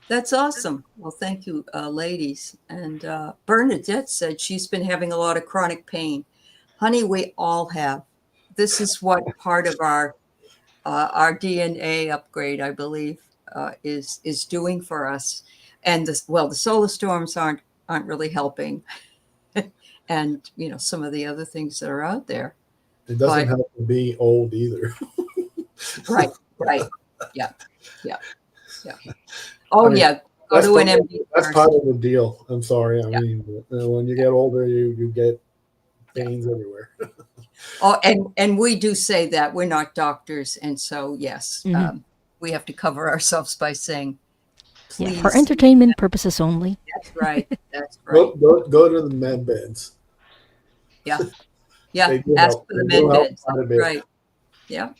That's awesome. Well, thank you, ladies. And Bernadette said she's been having a lot of chronic pain. Honey, we all have. This is what part of our DNA upgrade, I believe, is doing for us. And the solar storms aren't really helping, and some of the other things that are out there. It doesn't But have to be old either. right, right, yeah, yeah, yeah. I Oh mean, yeah, go that's to an part, MD that's first. part of the deal. I'm sorry. I Yeah. mean, when you get older, you get pains everywhere. Oh, and we do say that we're not doctors, and so yes, Hmm. we have to cover ourselves by saying, Yeah. For please. entertainment purposes only. That's right. That's Go, right. go, go to the med beds. Yeah. Yeah. They do Ask help. for the They med do help beds. quite a That's bit. right. Yeah.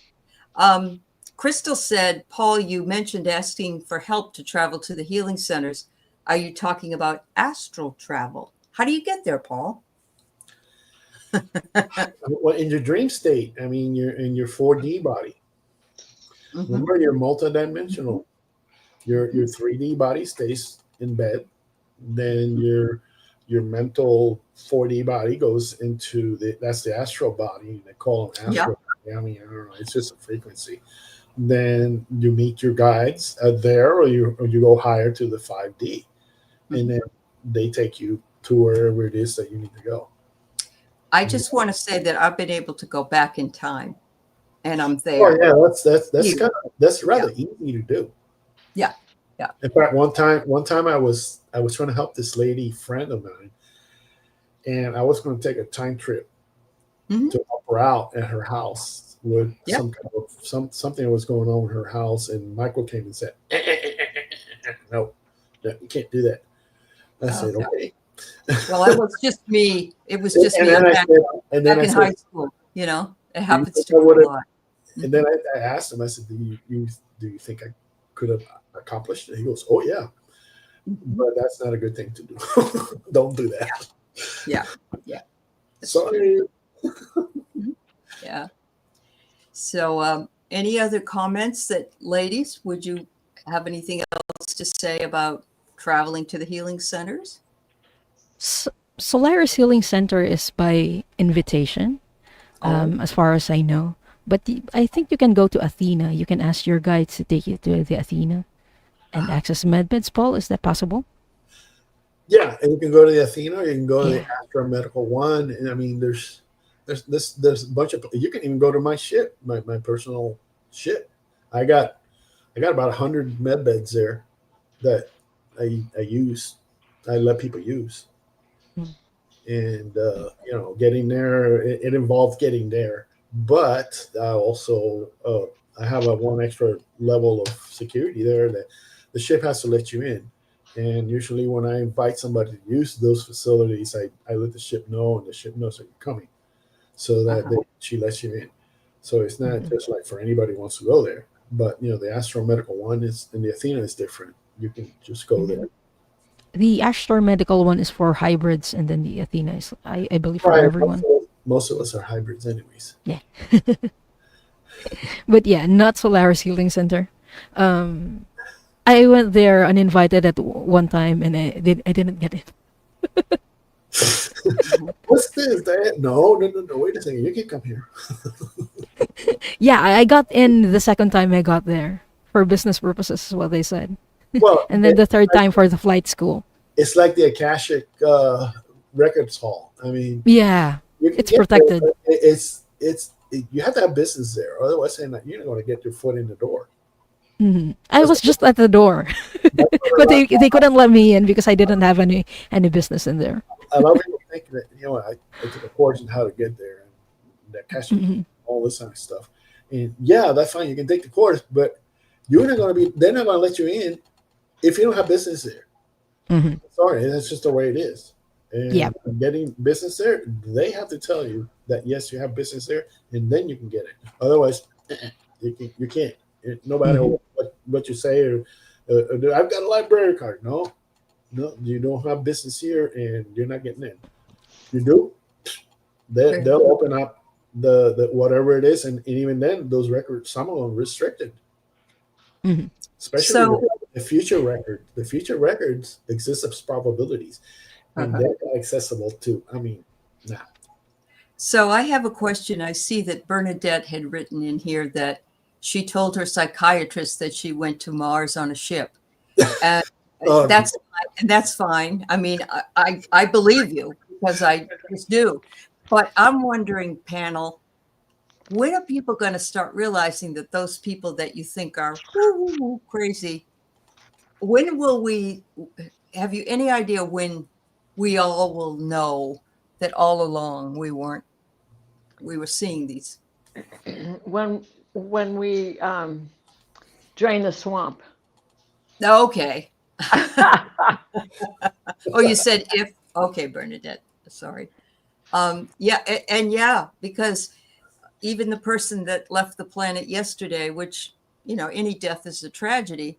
Crystal said, Paul, you mentioned asking for help to travel to the healing centers. Are you talking about astral travel? How do you get there, Paul? Well, in your dream state, I mean, you're in your 4D body. Mm-hmm. Remember, you're multidimensional. Your 3D body stays in bed. Then your mental 4D body goes into that's the astral body. They call them Yeah. astral. I mean, I don't know. It's just a frequency. Then you meet your guides there, or you go higher to the 5D, and then they take you to wherever it is that you need to go. I just want to say that I've been able to go back in time, and I'm Oh there. yeah, that's Here. that's rather easy to do. Yeah. Yeah. In fact, one time I was trying to help this lady friend of mine, and I was going to take a time trip Mhm. to help her out at her house with Yeah. some kind of something that was going on with her house, and Michael came and said, no, you can't do that. I said, Okay. okay. Well, it was just me. It was just And me then I back, said, and then back I in said, high school. It do you happens think to I me would a have? lot. And then I asked him, I said, do you think I could have accomplished it? He goes, oh yeah, Mhm. but that's not a good thing to do. Don't do that. Yeah. Yeah. That's Sorry. true. Yeah. So, any other comments ladies, would you have anything else to say about traveling to the healing centers? Solaris Healing Center is by invitation, Oh, as far as I know. But I think you can go to Athena. You can ask your guides to take you to the Athena and uh-huh. access medbeds. Paul, is that possible? Yeah, and you can go to the Athena, or you can go to the Yeah. Astro Medical One, and I mean, there's a bunch of, you can even go to my ship, my personal ship. I got about 100 med beds there that I use. I let people use, Mm. and getting there, it involves getting there, but also I have a one extra level of security there that the ship has to let you in. And usually, when I invite somebody to use those facilities, I let the ship know, and the ship knows that you're coming, so that Uh-huh. she lets you in. So it's not Mhm. just like for anybody who wants to go there. But the Astro Medical One is, and the Athena is different. you can just go there. The Ashtar Medical one is for hybrids, and then the Athena is, I believe, for Right. everyone. Most of us are hybrids, anyways. Yeah. But yeah, not Solaris Healing Center. I went there uninvited at one time, and I didn't get it. What's this, Diane? No. Wait a second. You can come here. Yeah, I got in the second time I got there for business purposes, is what they said. Well, And then the third time for the flight school. it's like the Akashic Records Hall. I mean, Yeah, you can it's get there, protected. but you have to have business there. Otherwise, you're not going to get your foot in the door. I was just at the door, but they couldn't let me in because I didn't have any business in there. A lot of people think that I took a course on how to get there and the Akashic, all this kind of stuff. And yeah, that's fine. You can take the course, but they're not going to let you in if you don't have business there. Sorry, that's just the way it is. And getting business there, they have to tell you that yes, you have business there, and then you can get it. Otherwise, you can't. No matter what you say, or I've got a library card. No, you don't have business here, and you're not getting in. You do, they'll open up the whatever it is, and even then, those records, some of them are restricted. Especially the future record. The future records exist as probabilities, and they're not accessible to. I mean, nah. So I have a question. I see that Bernadette had written in here that she told her psychiatrist that she went to Mars on a ship. That's fine. I mean, I believe you because I just do. But I'm wondering, panel, when are people going to start realizing that those people that you think are crazy, when will have you any idea when we all will know that all along we were seeing these? When we drain the swamp. Okay. Oh, you said if. Okay, Bernadette. Sorry. Because even the person that left the planet yesterday, which, any death is a tragedy,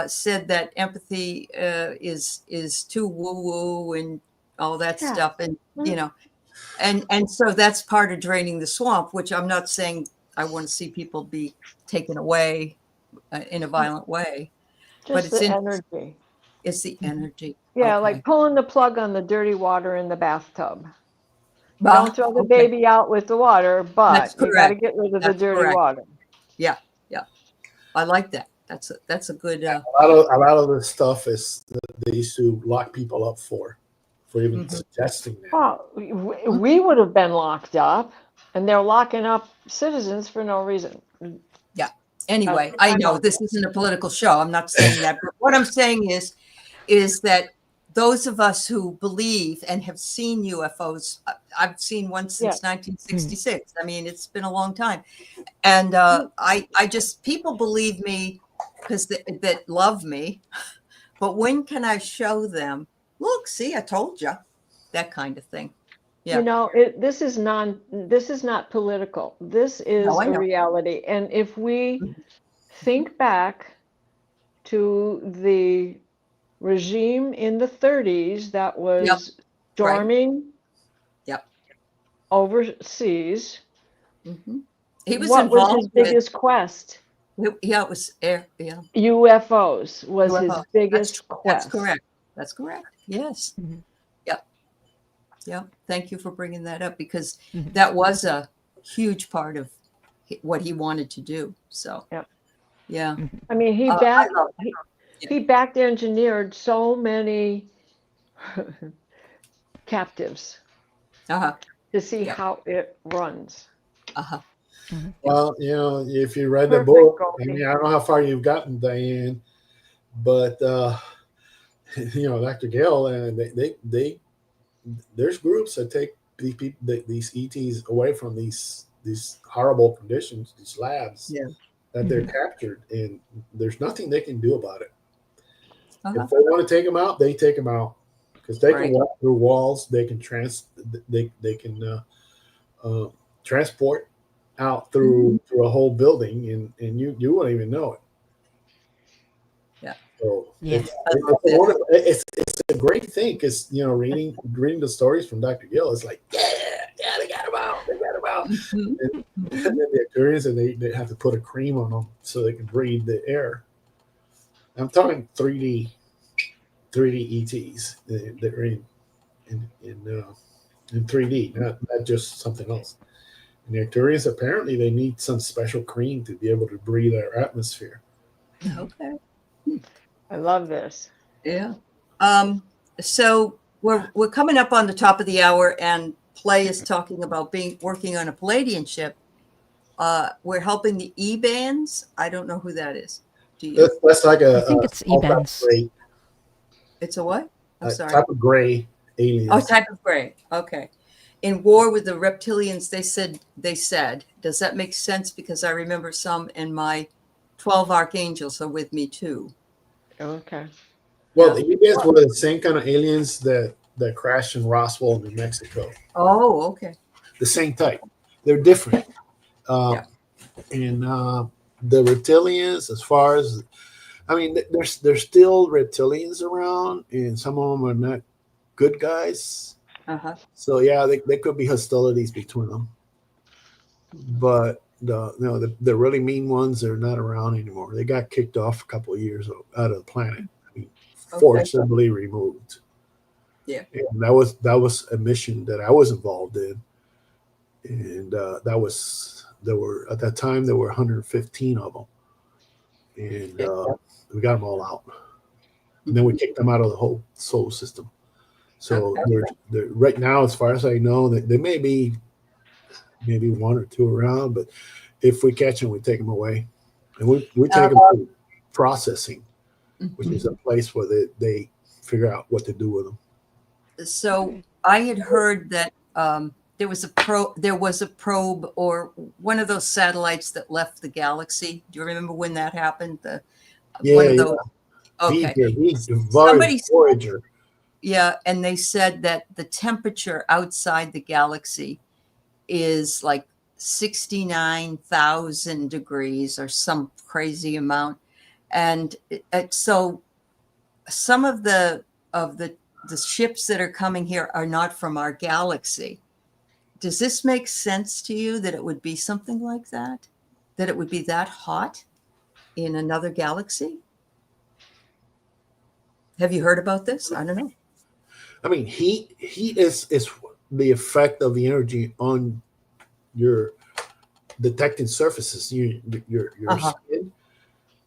said that empathy is too woo-woo and all that stuff. And, and so that's part of draining the swamp, which I'm not saying I want to see people be taken away in a violent way. Just but the energy. It's the energy. Yeah, Okay. like pulling the plug on the dirty water in the bathtub. Don't throw the baby out with the water, but you got to get rid of the dirty water. Yeah. I like that. That's a good. A lot of the stuff is they used to lock people up for even suggesting that. Oh, we would have been locked up, and they're locking up citizens for no reason. Yeah. Anyway, I know this isn't a political show. I'm not saying that. But what I'm saying is that those of us who believe and have seen UFOs, I've seen one since 1966. I mean, it's been a long time. And I just, people believe me because that love me. But when can I show them? Look, see, I told you, that kind of thing. Yeah. This is not political. This is a reality. And if we think back to the regime in the 30s that was storming overseas, he was what involved was his biggest quest? Yeah, it was air. Yeah, UFOs was his biggest quest. That's correct. Yes. Yeah. Thank you for bringing that up because that was a huge part of what he wanted to do. So, yeah. I mean, he backed engineered so many captives to see how it runs. Well, if you read the book, I mean, I don't know how far you've gotten, Diane, but Dr. Gale, and they there's groups that take these ETs away from these horrible conditions, these labs that they're captured, and there's nothing they can do about it. If they want to take them out, they take them out because they can walk through walls. They can transport out through a whole building, and you won't even know it. Yeah. So Yeah. it's a great thing because reading the stories from Dr. Gill, it's like they got him out, Mhm. and then the Arcturians, and they have to put a cream on them so they can breathe the air. I'm talking 3D ETs that are in 3D, not just something else. And the Arcturians, apparently they need some special cream to be able to breathe our atmosphere. Okay. I love this. Yeah. So we're coming up on the top of the hour, and Play is talking about working on a Palladian ship. We're helping the E-bands. I don't know who that is. Do you? That's like I think it's small type of Evans. gray, It's a what? I'm sorry. type of gray aliens. Oh, type of gray. Okay. In War with the Reptilians, they said, does that make sense? Because I remember some, and my 12 archangels are with me too. Okay. Well, the aliens were the same kind of aliens that crashed in Roswell, New Mexico. Oh, okay. The same type. They're different. Yeah. And the reptilians, as far as, I mean, there's still reptilians around, and some of them are not good guys. Uh-huh. So yeah, there could be hostilities between them. But the really mean ones are not around anymore. They got kicked off a couple of years out of the planet. I mean, forcibly removed. Yeah. And that was a mission that I was involved in, and there were at that time there were 115 of them, and we got them all out, and then we kicked them out of the whole solar system. So they're right now, as far as I know, there may be maybe one or two around, but if we catch them, we take them away, and we take them to processing, which is a place where they figure out what to do with them. So I had heard that there was a probe or one of those satellites that left the galaxy. Do you remember when that happened? One of those. Okay. Voyager. Yeah, and they said that the temperature outside the galaxy is like 69,000 degrees or some crazy amount, and so some of the ships that are coming here are not from our galaxy. Does this make sense to you that it would be something like that? That it would be that hot in another galaxy? Have you heard about this? I don't know. I mean, heat is the effect of the energy on your detecting surfaces, your skin.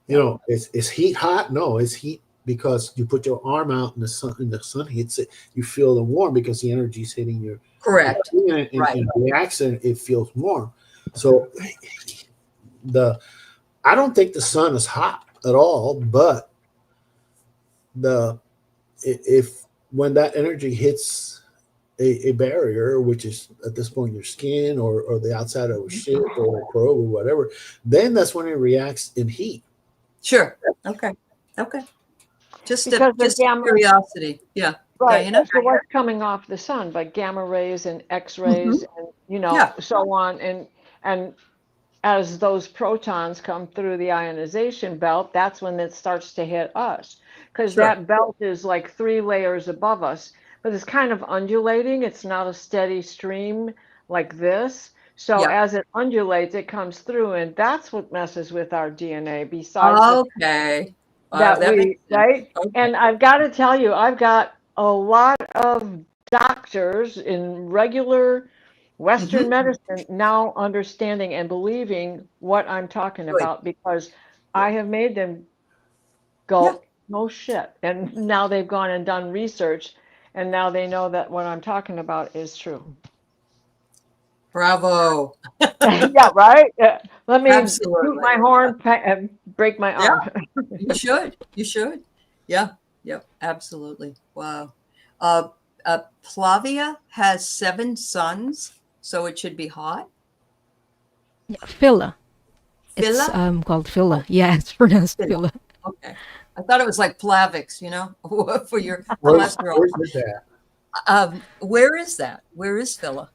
You know, is heat hot? No, it's heat because you put your arm out and the sun hits it. You feel the warm because the energy is hitting your correct. And reaction, it feels warm. So I don't think the sun is hot at all, but if when that energy hits a barrier, which is at this point your skin or the outside of a ship or a probe or whatever, then that's when it reacts in heat. Sure. Okay. Just gamma, curiosity. Yeah. Right. Diana? So what's coming off the sun, like gamma rays and X-rays and so on, and as those protons come through the ionization belt, that's when it starts to hit us, because that belt is like 3 layers above us, but it's kind of undulating. It's not a steady stream like this. So as it undulates, it comes through, and that's what messes with our DNA. Besides right? Okay. And I've got to tell you, I've got a lot of doctors in regular Western medicine now understanding and believing what I'm talking about, because I have made them go, no shit. And now they've gone and done research, and now they know that what I'm talking about is true. Bravo. Yeah, right? Let me toot my horn and break my arm. Yeah. You should. Yeah. Absolutely. Wow. Plavia has 7 suns, so it should be hot. Yeah, Phila. Phila? It's called Phila. Yeah, it's pronounced Phila. Okay. I thought it was like Plavix, for your cholesterol. Where's that? Where is that? Where is Phila?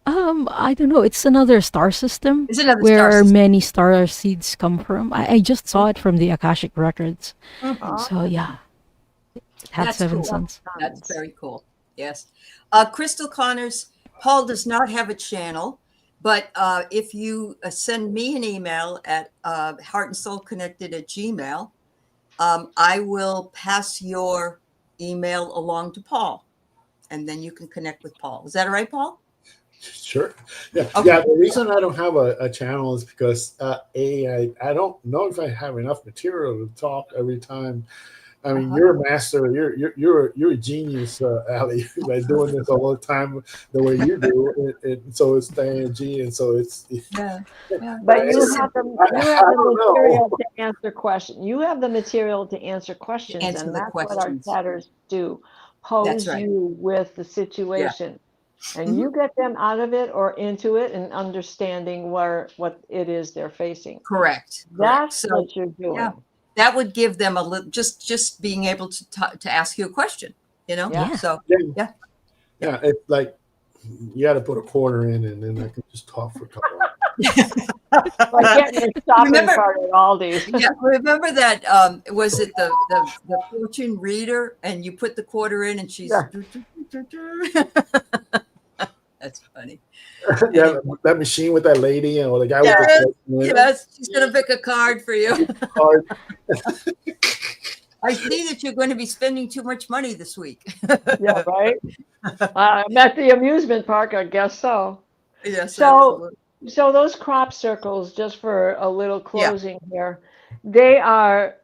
I don't know. It's another star system It's another where star system. many star seeds come from. I just saw it from the Akashic records. Mhm. Oh, So yeah, it had That's seven cool. suns. That's very cool. Yes. Crystal Connors, Paul does not have a channel, but if you send me an email at heartandsoulconnected@gmail, I will pass your email along to Paul, and then you can connect with Paul. Is that all right, Paul? Sure. Yeah. Okay. Yeah. The reason I don't have a channel is because I don't know if I have enough material to talk every time. I mean, you're a master. You're a genius, Aley, by doing this all the time the way you do. So it's Diane G, and so it's. Yeah. Yeah. but you Just have the I don't know. material to answer questions. You have the material to answer questions, answer and the that's what our questions. chatters do. That's Pose right. you with the situation. And you get them out of it or into it and understanding what it is they're facing. Correct. That's So what you're doing. yeah, that would give them a little just being able to ask you a question, you know. Yeah. Yeah. So Yeah. It's like you got to put a quarter in, and then I can just talk for a couple hours. Like getting your shopping Remember- cart at Aldi's. yeah, remember that? Was it the fortune reader, and you put the quarter in, and she's. Yeah. That's funny. Yeah, that machine with that lady, or the guy Yes, with the question. yes, she's gonna pick a card for you. Card. I see that you're going to be spending too much money this week. Yeah, right. I'm at the amusement park, I guess so. Yes, So- absolutely. So those crop circles, just for a little closing here, they are,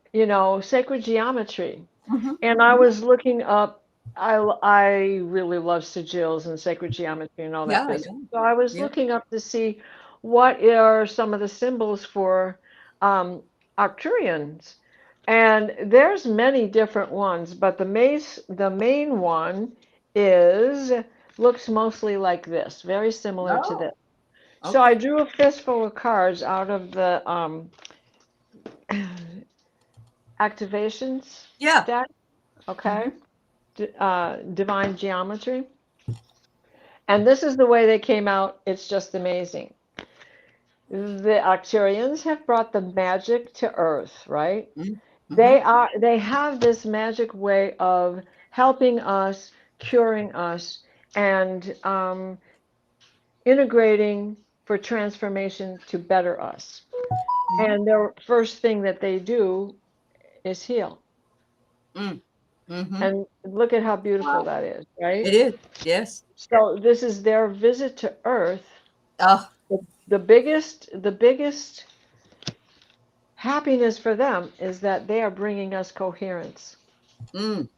sacred geometry. Mhm. And I was looking up. I really love sigils and sacred geometry and all that Yeah, I business. know. So I was Yeah. looking up to see what are some of the symbols for Arcturians, and there's many different ones, but the main one looks mostly like this, very similar to Oh, this. So okay. I drew a fistful of cards out of the activations Yeah. deck. Okay. Divine geometry. And this is the way they came out. It's just amazing. The Arcturians have brought the magic to Earth, right? Mhm. They have this magic way of helping us, curing us, and integrating for transformation to better us. And their first thing that they do is heal. Mhm. And look at how beautiful that is, right? It is. Yes. So this is their visit to Earth. Oh, The biggest happiness for them is that they are bringing us coherence. mm,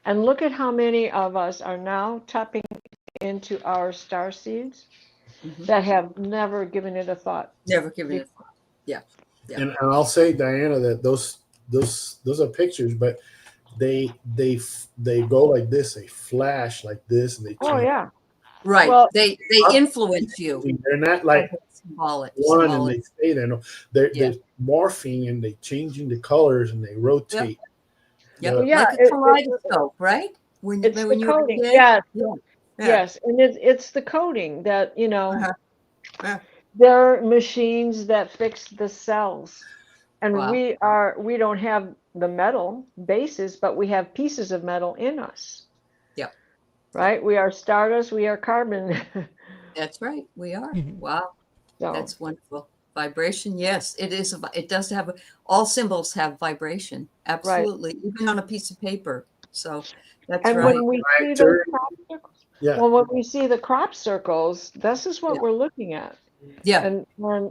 And look at how many of us are now tapping into our star seeds mhm. that have never given it a thought. Never given it. Yeah. And I'll say, Diana, that those are pictures, but they go like this, they flash like this, and they Oh change. yeah. Right. Well- they influence you. They're not like Symbolic. one and symbolic. they stay there. No, they're Yeah. morphing and they changing the colors and they rotate. Yeah. The- Yeah, Like a kaleidoscope, right? When It's the you were a coding. kid? Yes. Yeah. Yeah. Yes, and it's the coding that Uh-huh. Yeah. they're machines that fix the cells, and Wow. we don't have the metal bases, but we have pieces of metal in us. Yep. Right. We are stardust. We are carbon. That's right. We are. Mhm. Wow. So That's wonderful. Vibration. Yes, it is. It does have all symbols have vibration. Absolutely. Even on a piece of paper. So that's and right. when we see those Sure. crop circles, Yeah. when we see the crop circles, this is what Yeah. we're looking at. Yeah. And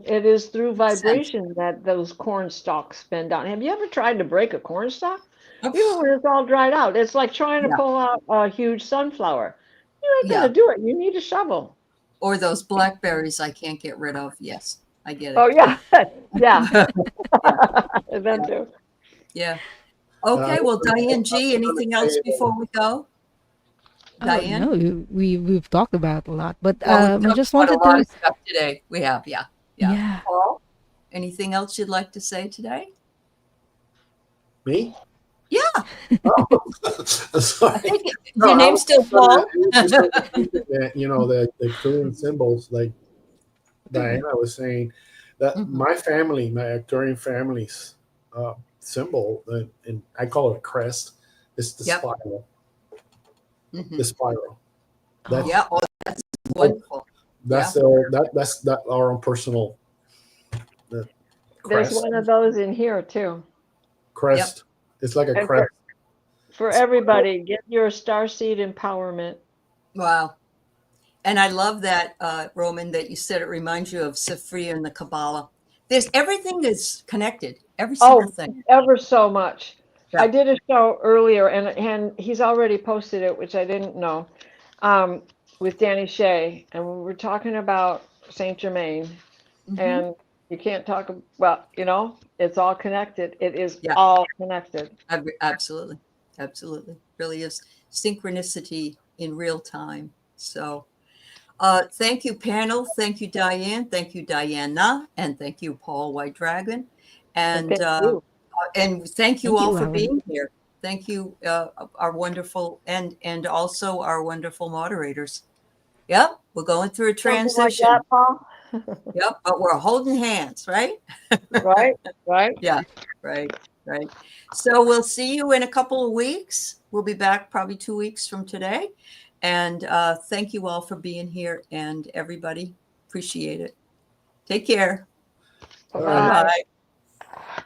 it is through Makes sense. vibration that those corn stalks bend down. Have you ever tried to break a corn stalk? Oh, Even when it's all dried out, it's like trying to Yeah. pull out a huge sunflower. You ain't Yeah. gonna do it. You need a shovel. Or those blackberries I can't get rid of. Yes, I get it. Oh yeah, yeah. Them too. Yeah. Okay. Well, Diane G, anything else before we go? Diane? No, we've talked about a lot, but Well, we've I talked just about wanted a lot to. of stuff today. We have, yeah. Yeah. Paul, anything else you'd like to say today? Me? Yeah, So I think no, your I name's was still just Paul. that, the Arcturian symbols, like Diana was saying, that Mhm. my family, my Arcturian family's symbol, and I call it a crest, is the Yep. spiral. Mhm. The spiral. Oh, Yeah, oh, that's wonderful. That's that our own personal the There's crest. one of those in here too. Crest. It's like a And crest. for everybody, get your starseed empowerment. Wow. And I love that, Roman, that you said it reminds you of Sophia and the Kabbalah. Everything is connected, every single Oh, thing. ever so much. Yeah. I did a show earlier, and he's already posted it, which I didn't know, with Danny Shea, and we were talking about Saint Germain, Mhm. and you can't talk. Well, it's all connected. It is Yeah. all connected. Absolutely. Absolutely. Really is synchronicity in real time. So, thank you, panel. Thank you, Diane. Thank you, Diana. And thank you, Paul White Dragon. And And, thank you. thank you thank all you, for Alan. being here. Thank you, our wonderful, and also our wonderful moderators. Yep. We're going through a Something like transition. that, Paul. Yep. But we're holding hands, right? Right, right. Yeah. Right. Right. So we'll see you in a couple of weeks. We'll be back probably 2 weeks from today. And thank you all for being here, and everybody. Appreciate it. Take care. All right. Bye. Bye.